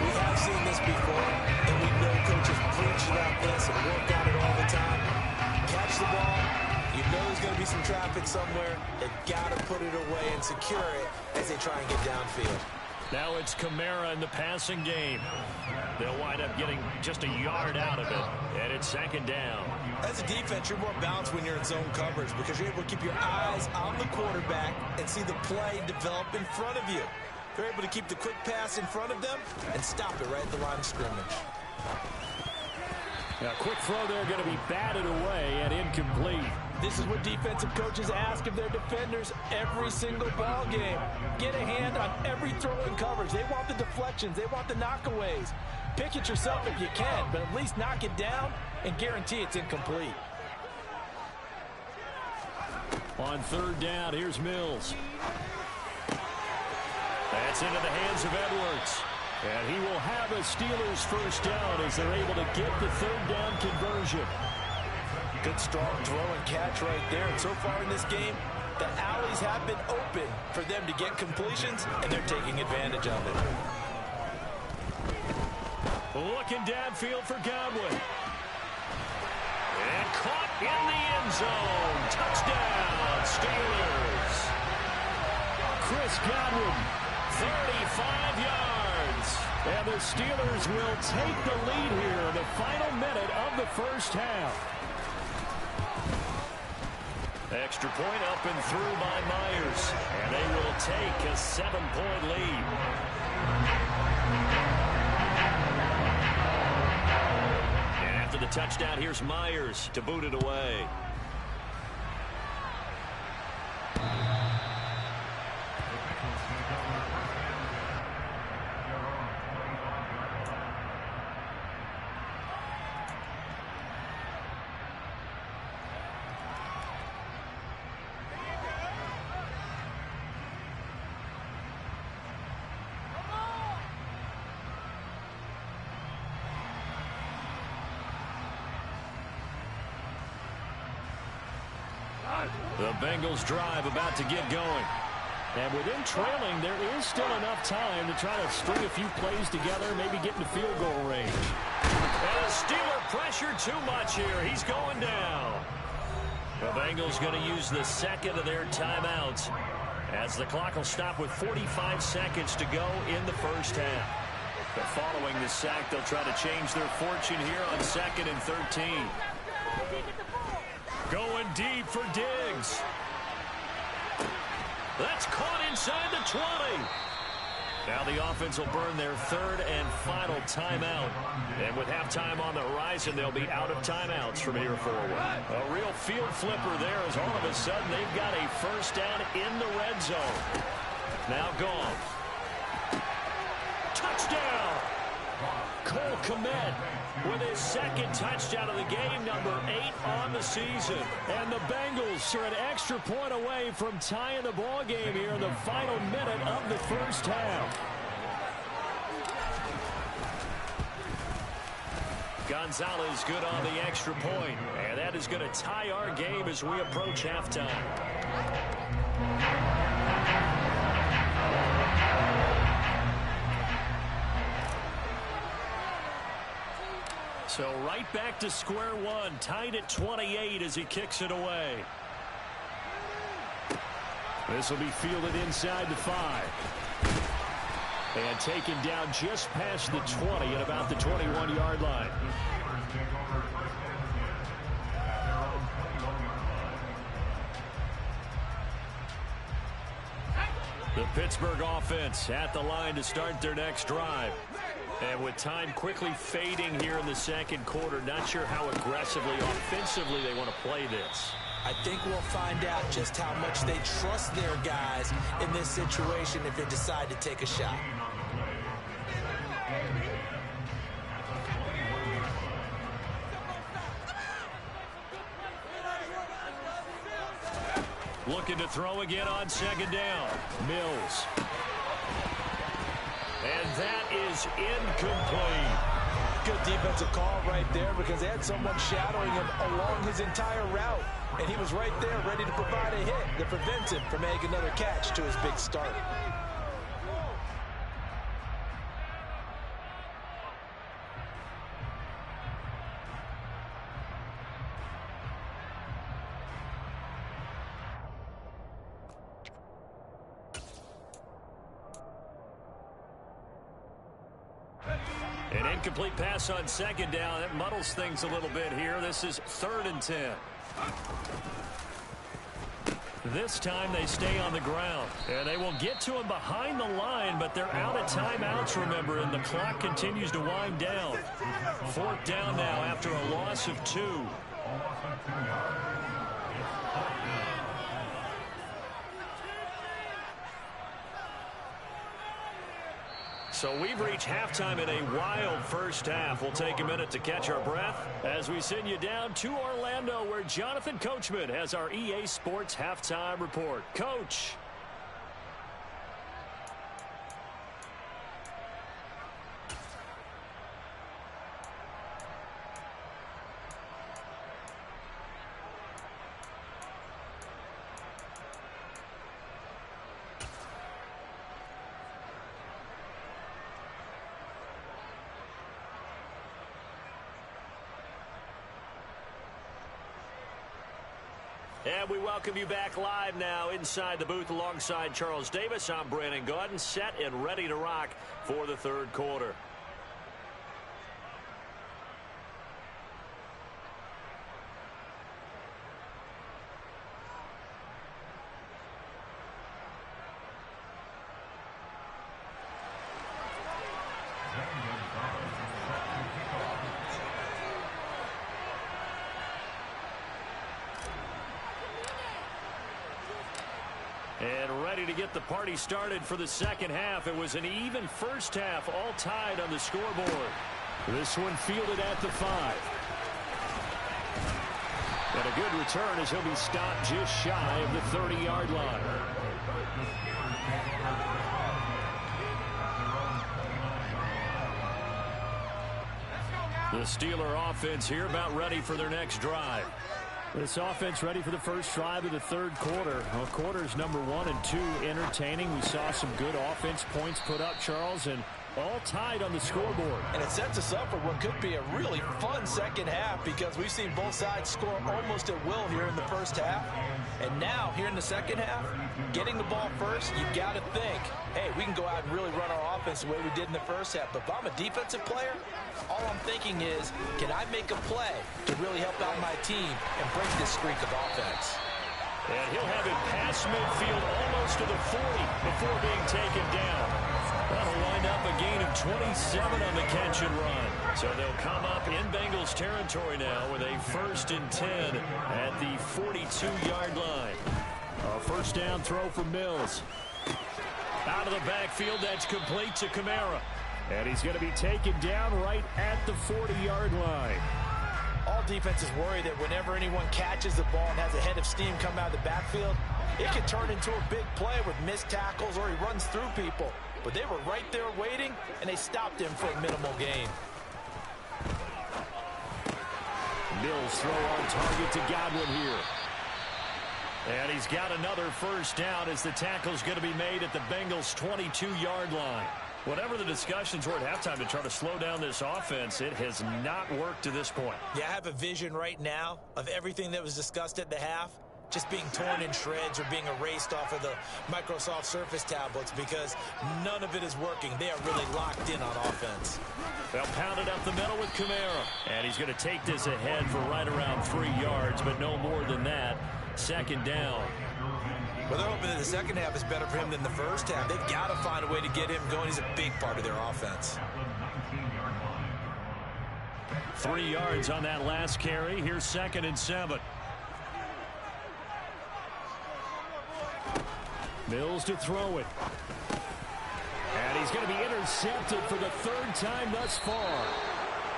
We have seen this before, and we know coaches preach about this and work on it all the time. Catch the ball. You know there's going to be some traffic somewhere. They've got to put it away and secure it as they try and get downfield. Now it's Kamara in the passing game. They'll wind up getting just a yard out of it, and it's second down. As a defense, you're more balanced when you're in zone coverage because you're able to keep your eyes on the quarterback and see the play develop in front of you. They're able to keep the quick pass in front of them and stop it right at the line of scrimmage. Now, quick throw there going to be batted away and incomplete. This is what defensive coaches ask of their defenders every single ball game. Get a hand on every throw in coverage. They want the deflections. They want the knockaways. Pick it yourself if you can, but at least knock it down and guarantee it's incomplete. On third down, here's Mills. That's into the hands of Edwards. And he will have a Steelers first down as they're able to get the third down conversion. Good strong throw and catch right there. And so far in this game, the alleys have been open for them to get completions, and they're taking advantage of it. Looking downfield for Godwin. And caught in the end zone. Touchdown, Steelers. Chris Godwin, 35 yards. And the Steelers will take the lead here in the final minute of the first half. Extra point up and through by Myers. And they will take a 7-point lead. And after the touchdown, here's Myers to boot it away. The Bengals drive about to get going. And within trailing, there is still enough time to try to string a few plays together, maybe get into field goal range. And the Steeler pressured too much here. He's going down. The Bengals going to use the second of their timeouts as the clock will stop with 45 seconds to go in the first half. But following the sack, they'll try to change their fortune here on 2nd and 13. Going deep for Diggs. That's caught inside the 20. Now the offense will burn their third and final timeout. And with halftime on the horizon, they'll be out of timeouts from here forward. A real field flipper there as all of a sudden they've got a first down in the red zone. Now gone. Touchdown! Cole Kmet with his second touchdown of the game, number 8 on the season. And the Bengals are an extra point away from tying the ball game here in the final minute of the first half. Gonzalez good on the extra point, and that is going to tie our game as we approach halftime. So right back to square one, tied at 28 as he kicks it away. This will be fielded inside the 5. And taken down just past the 20 at about the 21-yard line. The Pittsburgh offense at the line to start their next drive. And with time quickly fading here in the second quarter, not sure how aggressively, offensively they want to play this. I think we'll find out just how much they trust their guys in this situation if they decide to take a shot. Looking to throw again on second down. Mills. And that is incomplete. Good defensive call right there because they had someone shadowing him along his entire route. And he was right there ready to provide a hit that prevents him from making another catch to his big start. An incomplete pass on second down. That muddles things a little bit here. This is 3rd and 10. This time they stay on the ground. And they will get to him behind the line, but they're out of timeouts, remember, and the clock continues to wind down. 4th down now after a loss of 2. So we've reached halftime in a wild first half. We'll take a minute to catch our breath as we send you down to Orlando, where Jonathan Coachman has our EA Sports Halftime Report. Coach. And we welcome you back live now inside the booth alongside Charles Davis. I'm Brandon Gaudin, set and ready to rock for the third quarter. And ready to get the party started for the second half. It was an even first half, all tied on the scoreboard. This one fielded at the 5. And a good return as he'll be stopped just shy of the 30-yard line. The Steeler offense here about ready for their next drive. This offense ready for the first drive of the third quarter. Well, quarters number 1 and 2 entertaining. We saw some good offense points put up, Charles, and all tied on the scoreboard. And it sets us up for what could be a really fun second half because we've seen both sides score almost at will here in the first half. And now, here in the second half, getting the ball first, you've got to think, hey, we can go out and really run our offense the way we did in the first half. But if I'm a defensive player, all I'm thinking is, can I make a play to really help out my team and break this streak of offense? And he'll have it past midfield almost to the 40 before being taken down. That'll wind up a gain of 27 on the catch and run. So they'll come up in Bengals territory now with a 1st and 10 at the 42-yard line. A first down throw for Mills. Out of the backfield, that's complete to Kamara. And he's going to be taken down right at the 40-yard line. All defenses worry that whenever anyone catches the ball and has a head of steam come out of the backfield, it could turn into a big play with missed tackles or he runs through people. But they were right there waiting, and they stopped him for a minimal gain. Mills throw on target to Godwin here. And he's got another first down as the tackle's going to be made at the Bengals' 22-yard line. Whatever the discussions were at halftime to try to slow down this offense, it has not worked to this point. Yeah, I have a vision right now of everything that was discussed at the half just being torn in shreds or being erased off of the Microsoft Surface tablets because none of it is working. They are really locked in on offense. They'll pound it up the middle with Kamara. And he's going to take this ahead for right around 3 yards, but no more than that. Second down. Well, they're hoping that the second half is better for him than the first half. They've got to find a way to get him going. He's a big part of their offense. 3 yards on that last carry. Here's 2nd and 7. Mills to throw it. And he's going to be intercepted for the 3rd time thus far.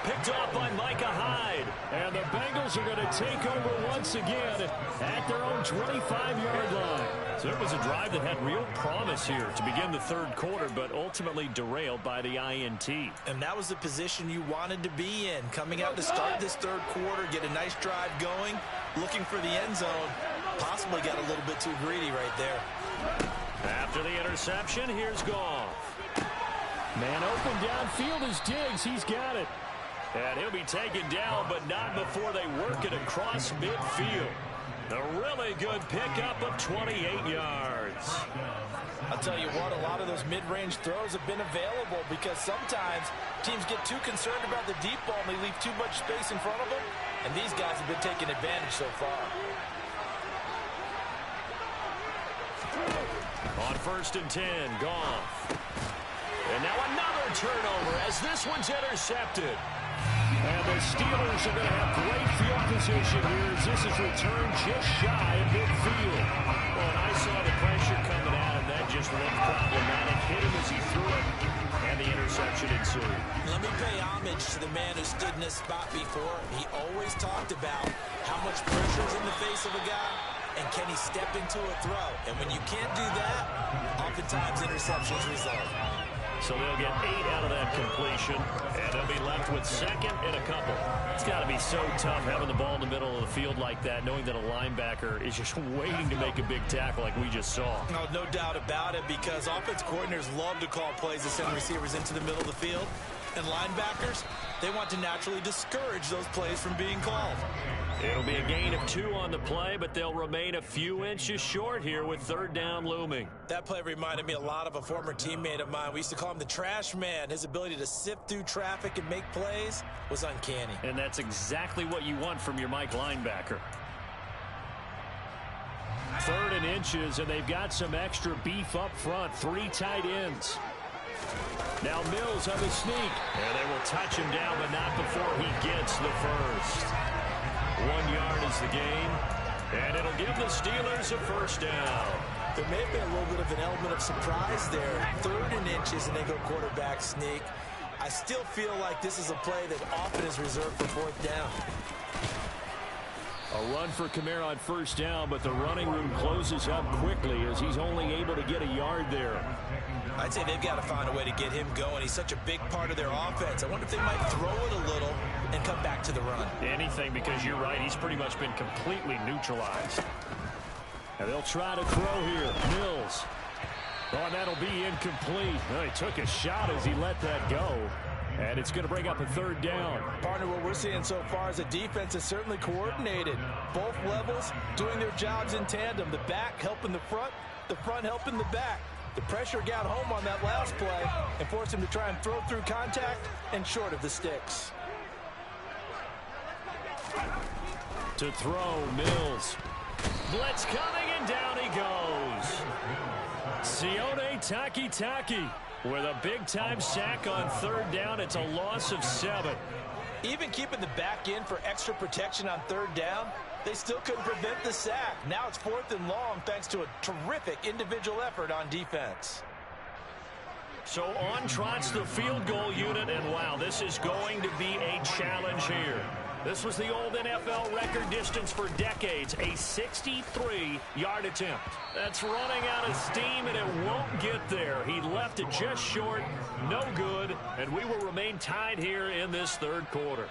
Picked off by Micah Hyde. And the Bengals are going to take over once again at their own 25-yard line. So it was a drive that had real promise here to begin the third quarter, but ultimately derailed by the INT. And that was the position you wanted to be in. Coming out to start this third quarter, get a nice drive going, looking for the end zone. Possibly got a little bit too greedy right there. After the interception, here's Goff. Man open downfield is Diggs. He's got it. And he'll be taken down, but not before they work it across midfield. A really good pickup of 28 yards. I'll tell you what, a lot of those mid-range throws have been available because sometimes teams get too concerned about the deep ball and they leave too much space in front of them. And these guys have been taking advantage so far. On 1st and 10, Goff. And now another turnover as this one's intercepted. And the Steelers are going to have great field position here as this is returned just shy of midfield. Well, and I saw the pressure coming out, and that just looked problematic. Hit him as he threw it, and the interception ensued. Let me pay homage to the man who stood in this spot before. He always talked about how much pressure is in the face of a guy, and can he step into a throw? And when you can't do that, oftentimes interceptions result. So they'll get 8 out of that completion, and they'll be left with 2nd and a couple. It's got to be so tough having the ball in the middle of the field like that, knowing that a linebacker is just waiting to make a big tackle like we just saw. Oh, no doubt about it, because offense coordinators love to call plays to send receivers into the middle of the field. And linebackers, they want to naturally discourage those plays from being called. It'll be a gain of 2 on the play, but they'll remain a few inches short here with 3rd down looming. That play reminded me a lot of a former teammate of mine. We used to call him the trash man. His ability to sift through traffic and make plays was uncanny. And that's exactly what you want from your Mike linebacker. 3rd and inches, and they've got some extra beef up front. 3 tight ends. Now Mills on the sneak. And they will touch him down, but not before he gets the first. 1 yard is the gain, and it'll give the Steelers a first down. There may have been a little bit of an element of surprise there. 3rd and inches, and they go quarterback sneak. I still feel like this is a play that often is reserved for 4th down. A run for Kamara on 1st down, but the running room closes up quickly as he's only able to get a yard there. I'd say they've got to find a way to get him going. He's such a big part of their offense. I wonder if they might throw it a little, and come back to the run. Anything, because you're right, he's pretty much been completely neutralized. And they'll try to throw here. Mills. Oh, and that'll be incomplete. Well, he took a shot as he let that go. And it's going to bring up a third down. Partner, what we're seeing so far is the defense is certainly coordinated. Both levels doing their jobs in tandem. The back helping the front helping the back. The pressure got home on that last play and forced him to try and throw through contact and short of the sticks. To throw, Mills. Blitz coming, and down he goes. Sione Takitaki with a big-time sack on third down. It's a loss of 7. Even keeping the back in for extra protection on third down, they still couldn't prevent the sack. Now it's 4th and long thanks to a terrific individual effort on defense. So on trots the field goal unit, and wow, this is going to be a challenge here. This was the old NFL record distance for decades, a 63-yard attempt. That's running out of steam, and it won't get there. He left it just short, no good, and we will remain tied here in this third quarter.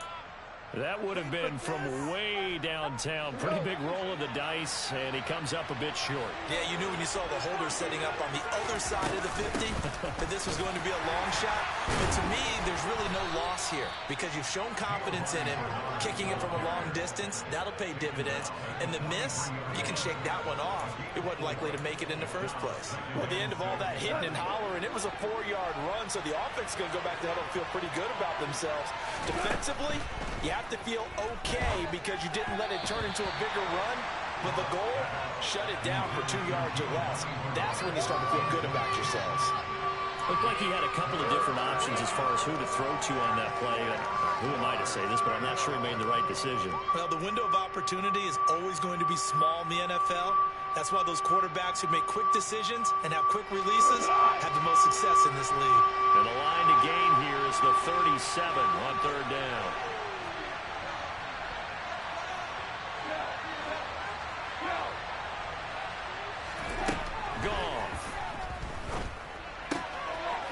That would have been from way downtown. Pretty big roll of the dice, and he comes up a bit short. Yeah, you knew when you saw the holder setting up on the other side of the 50 that this was going to be a long shot. But to me, there's really no loss here because you've shown confidence in him. Kicking it from a long distance, that'll pay dividends. And the miss, you can shake that one off. It wasn't likely to make it in the first place. Well, at the end of all that hitting and hollering, it was a 4-yard run, so the offense is going to go back to huddle and feel pretty good about themselves. Defensively, you have to feel okay because you didn't let it turn into a bigger run. But the goal, shut it down for 2 yards or less. That's when you start to feel good about yourselves. Looked like he had a couple of different options as far as who to throw to on that play. Who am I to say this, but I'm not sure he made the right decision. Well, the window of opportunity is always going to be small in the NFL. That's why those quarterbacks who make quick decisions and have quick releases have the most success in this league. And the line to gain here is the 37 on third down.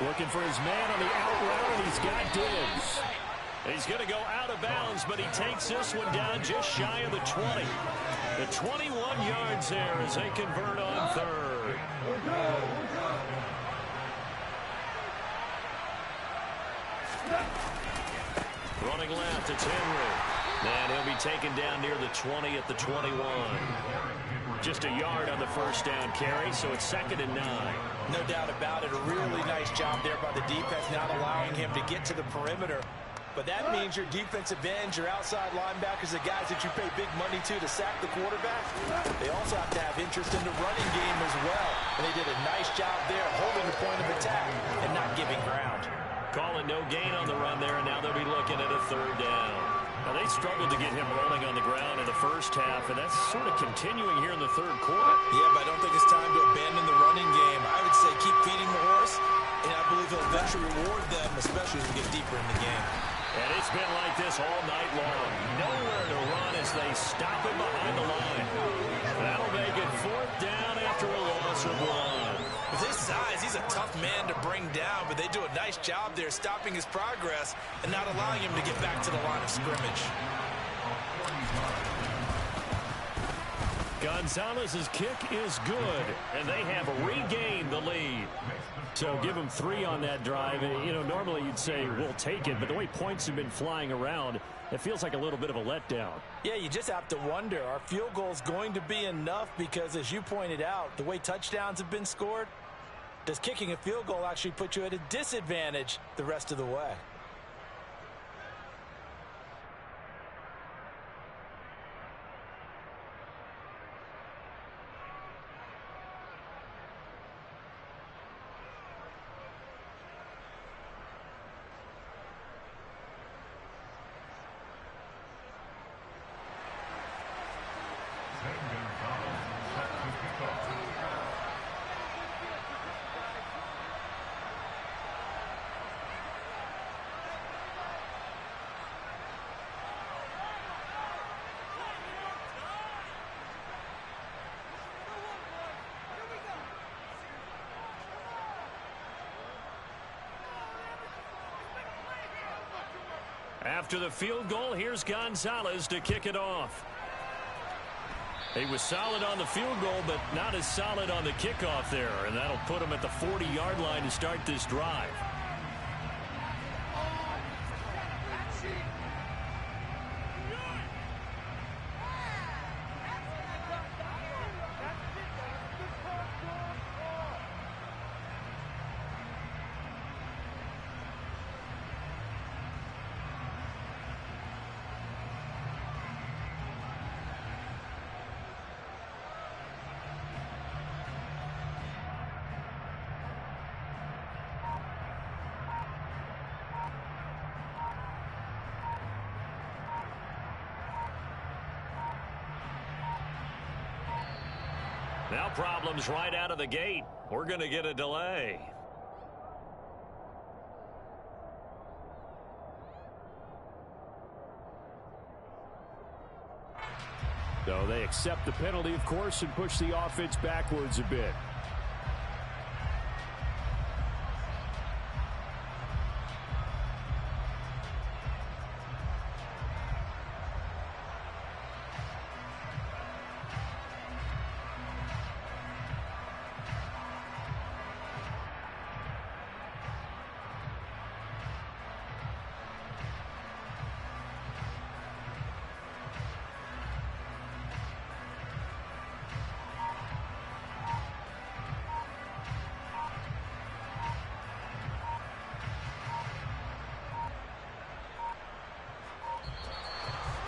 Looking for his man on the out route, and he's got Diggs. He's going to go out of bounds, but he takes this one down just shy of the 20. The 21 yards there as they convert on third. Running left, it's Henry. And he'll be taken down near the 20 at the 21. Just a yard on the first down carry, so it's 2nd and 9. No doubt about it. A really nice job there by the defense, not allowing him to get to the perimeter. But that means your defensive ends, your outside linebackers, the guys that you pay big money to sack the quarterback, they also have to have interest in the running game as well. And they did a nice job there holding the point of attack and not giving ground. Calling no gain on the run there, and now they'll be looking at a third down. Now, they struggled to get him rolling on the ground in the first half, and that's sort of continuing here in the third quarter. Yeah, but I don't think it's time to abandon the running game. I would say keep feeding the horse, and I believe he'll eventually reward them, especially as we get deeper in the game. And it's been like this all night long. Nowhere to run as they stop him behind the line. That'll make it 4th down after a loss of 1. With his size, he's a tough man to bring down, but they do a nice job there stopping his progress and not allowing him to get back to the line of scrimmage. Gonzalez's kick is good, and they have regained the lead. So give them 3 on that drive. You know, normally you'd say, we'll take it, but the way points have been flying around, it feels like a little bit of a letdown. Yeah, you just have to wonder, are field goals going to be enough? Because as you pointed out, the way touchdowns have been scored, does kicking a field goal actually put you at a disadvantage the rest of the way? After the field goal, here's Gonzalez to kick it off. He was solid on the field goal, but not as solid on the kickoff there, and that'll put him at the 40-yard line to start this drive. Now problems right out of the gate. We're going to get a delay. So they accept the penalty, of course, and push the offense backwards a bit.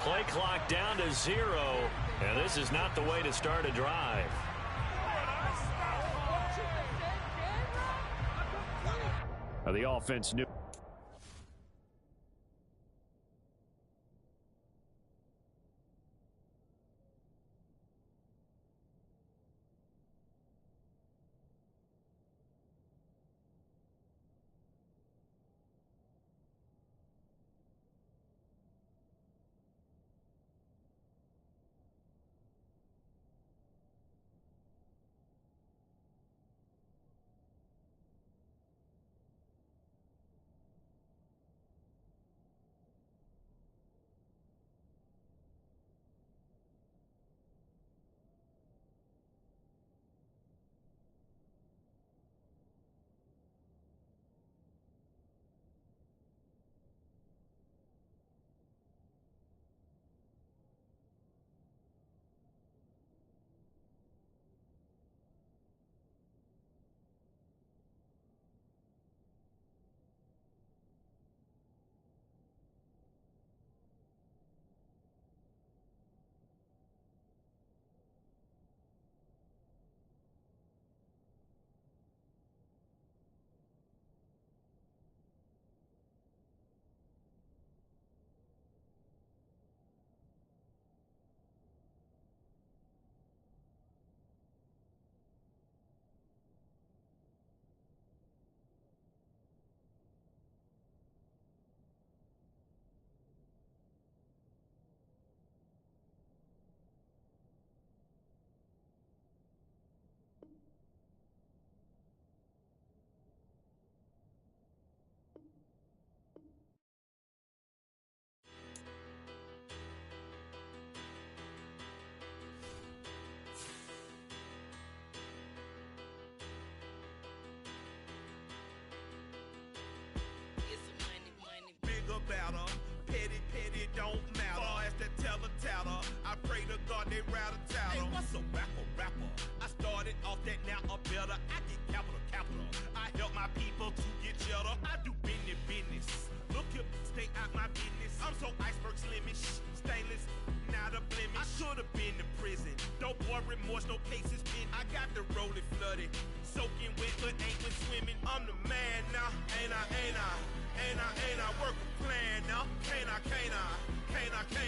Play clock down to 0, and this is not the way to start a drive. The offense knew. Batter, petty, don't matter. Far as the teller, I pray to God they rattle tattle. Hey, what's a rapper? I started off that, now a better. I get capital. I help my people to get cheddar. I do business. Look here, stay out my business. I'm so iceberg slimish, stainless, not a blemish. I should have been to prison. Don't boy remorse, no cases pinned. I got the rolling flooded, soaking wet, but ain't been swimming. I'm the man now, ain't I work a plan now. Can't I?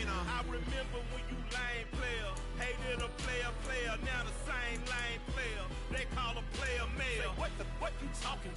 I remember when you lame player, hated a player, now the same lame player. They call a player mayor. Say, what you talking?